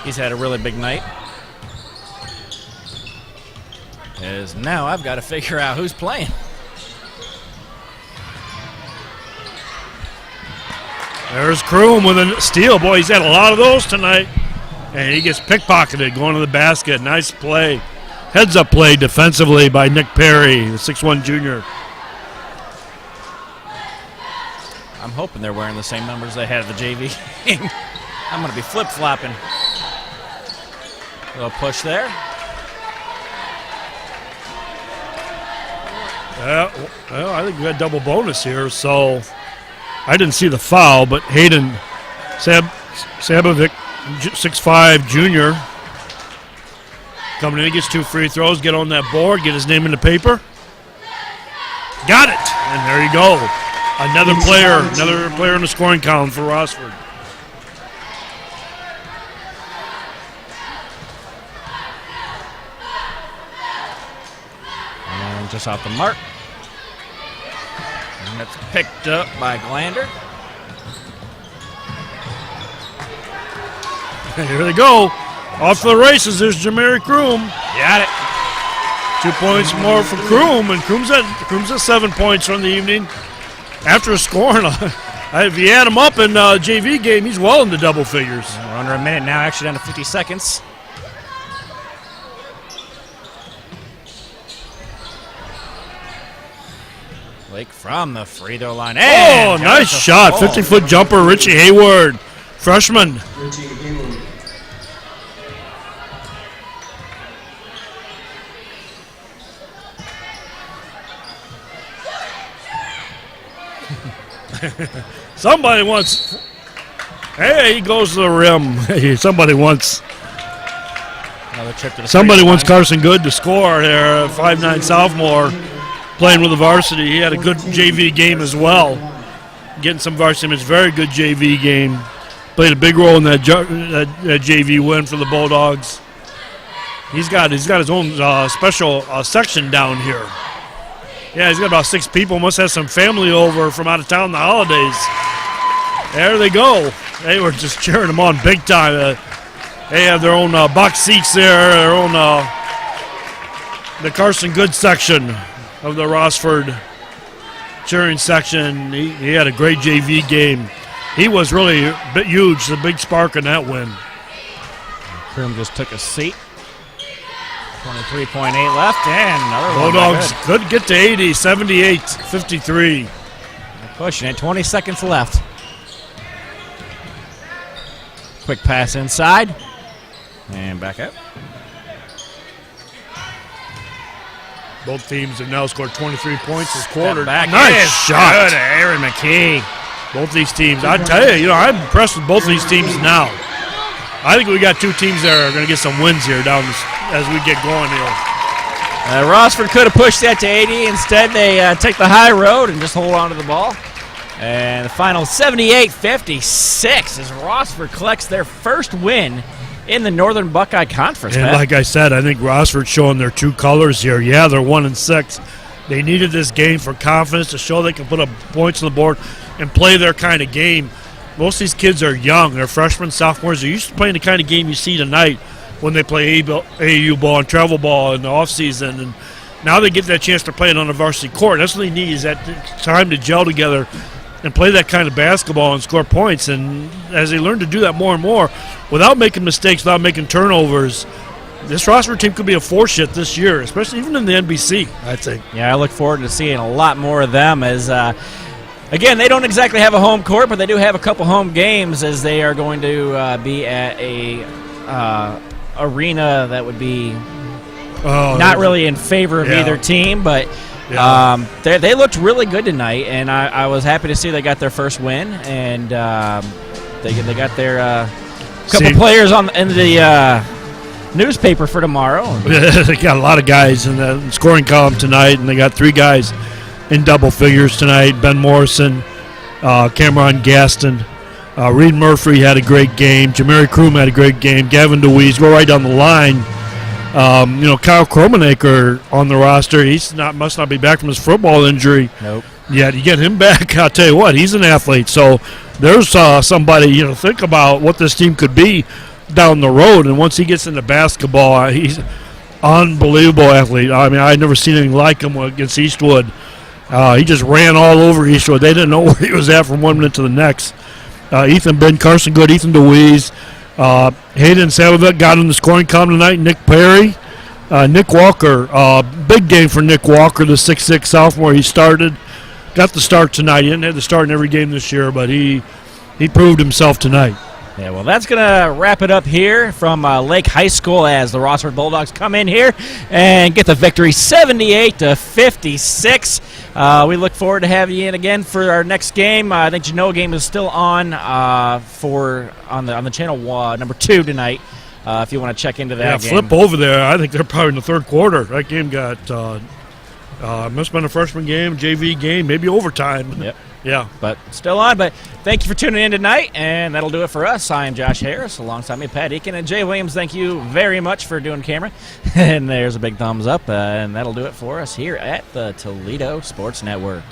S2: He's had a really big night. As now I've got to figure out who's playing.
S3: There's Kroom with a steal. Boy, he's had a lot of those tonight. And he gets pickpocketed going to the basket. Nice play. Heads-up play defensively by Nick Perry, the 6'1 junior.
S2: I'm hoping they're wearing the same numbers they had at the JV game. I'm going to be flip-flopping. A little push there.
S3: Well, I think we got double bonus here, so I didn't see the foul, but Hayden Sabovic, 6'5 junior, coming in, gets 2 free throws, get on that board, get his name in the paper. Got it! And there you go. Another player in the scoring column for Rossford.
S2: And just off the mark. And that's picked up by Glander.
S3: Here they go. Off to the races. There's Jamari Kroom.
S2: Got it.
S3: 2 points more for Kroom, and Kroom's at 7 points from the evening. After scoring, if you add him up in JV game, he's well into double figures.
S2: We're under a minute now, actually down to 50 seconds. Blake from the free throw line.
S3: And nice shot. 50-foot jumper, Richie Hayward, freshman.
S1: Richie Hayward.
S3: Somebody wants. Hey, he goes to the rim. Somebody wants.
S2: Another trip to the
S3: Somebody wants Carson Good to score there. 5'9 sophomore playing with the varsity. He had a good JV game as well. Getting some varsity minutes. Very good JV game. Played a big role in that JV win for the Bulldogs. He's got his own special section down here. Yeah, he's got about 6 people. Must have some family over from out of town the holidays. There they go. They were just cheering them on big time. They have their own box seats there, their own the Carson Good section of the Rossford cheering section. He had a great JV game. He was really huge, the big spark in that win.
S2: Kroom just took a seat. 23.8 left, and another
S3: Bulldogs could get to 80, 78, 53.
S2: They're pushing it, 20 seconds left. Quick pass inside, and back up.
S3: Both teams have now scored 23 points this quarter.
S2: Back
S3: nice shot.
S2: Good, Aaron McKee.
S3: Both these teams, I tell you, I'm impressed with both these teams now. I think we got 2 teams that are going to get some wins here down as we get going here.
S2: Rossford could have pushed that to 80. Instead, they take the high road and just hold on to the ball. And the final 78-56 as Rossford collects their first win in the Northern Buckeye Conference.
S3: And like I said, I think Rossford's showing their true colors here. Yeah, they're 1-6. They needed this game for confidence to show they can put up points on the board and play their kind of game. Most of these kids are young. They're freshmen, sophomores. They're used to playing the kind of game you see tonight when they play AAU ball and travel ball in the offseason. And now they get that chance to play it on a varsity court. That's what they need, is that time to gel together and play that kind of basketball and score points. And as they learn to do that more and more, without making mistakes, without making turnovers, this Rossford team could be a force yet this year, especially even in the NBC, I think.
S2: Yeah, I look forward to seeing a lot more of them as, again, they don't exactly have a home court, but they do have a couple home games as they are going to be at a arena that would be not really in favor of either team, but they looked really good tonight, and I was happy to see they got their first win, and they got their couple players in the newspaper for tomorrow.
S3: They got a lot of guys in the scoring column tonight, and they got 3 guys in double figures tonight. Ben Morrison, Cameron Gaston, Reed Murphy had a great game. Jamari Kroom had a great game. Gavin DeWeese, go right down the line. Kyle Kromanaker on the roster. Must not be back from his football injury.
S2: Nope.
S3: Yeah, to get him back, I'll tell you what, he's an athlete. So there's somebody, think about what this team could be down the road. And once he gets into basketball, he's unbelievable athlete. I mean, I'd never seen anything like him against Eastwood. He just ran all over Eastwood. They didn't know where he was at from 1 minute to the next. Ben Carson Good, Ethan DeWeese, Hayden Salovec got in the scoring column tonight. Nick Perry, Nick Walker, big game for Nick Walker, the 6'6 sophomore. He got the start tonight. He didn't have the start in every game this year, but he proved himself tonight.
S2: Yeah, well, that's going to wrap it up here from Lake High School as the Rossford Bulldogs come in here and get the victory 78-56. We look forward to having you in again for our next game. I think Genoa game is still on on the channel number 2 tonight. If you want to check into that game.
S3: Flip over there. I think they're probably in the third quarter. That game got must have been a freshman game, JV game, maybe overtime.
S2: Yep.
S3: Yeah.
S2: But still on. But thank you for tuning in tonight, and that'll do it for us. I am Josh Harris, alongside me, Pat Eakin, and Jay Williams. Thank you very much for doing camera. And there's a big thumbs up, and that'll do it for us here at the Toledo Sports Network.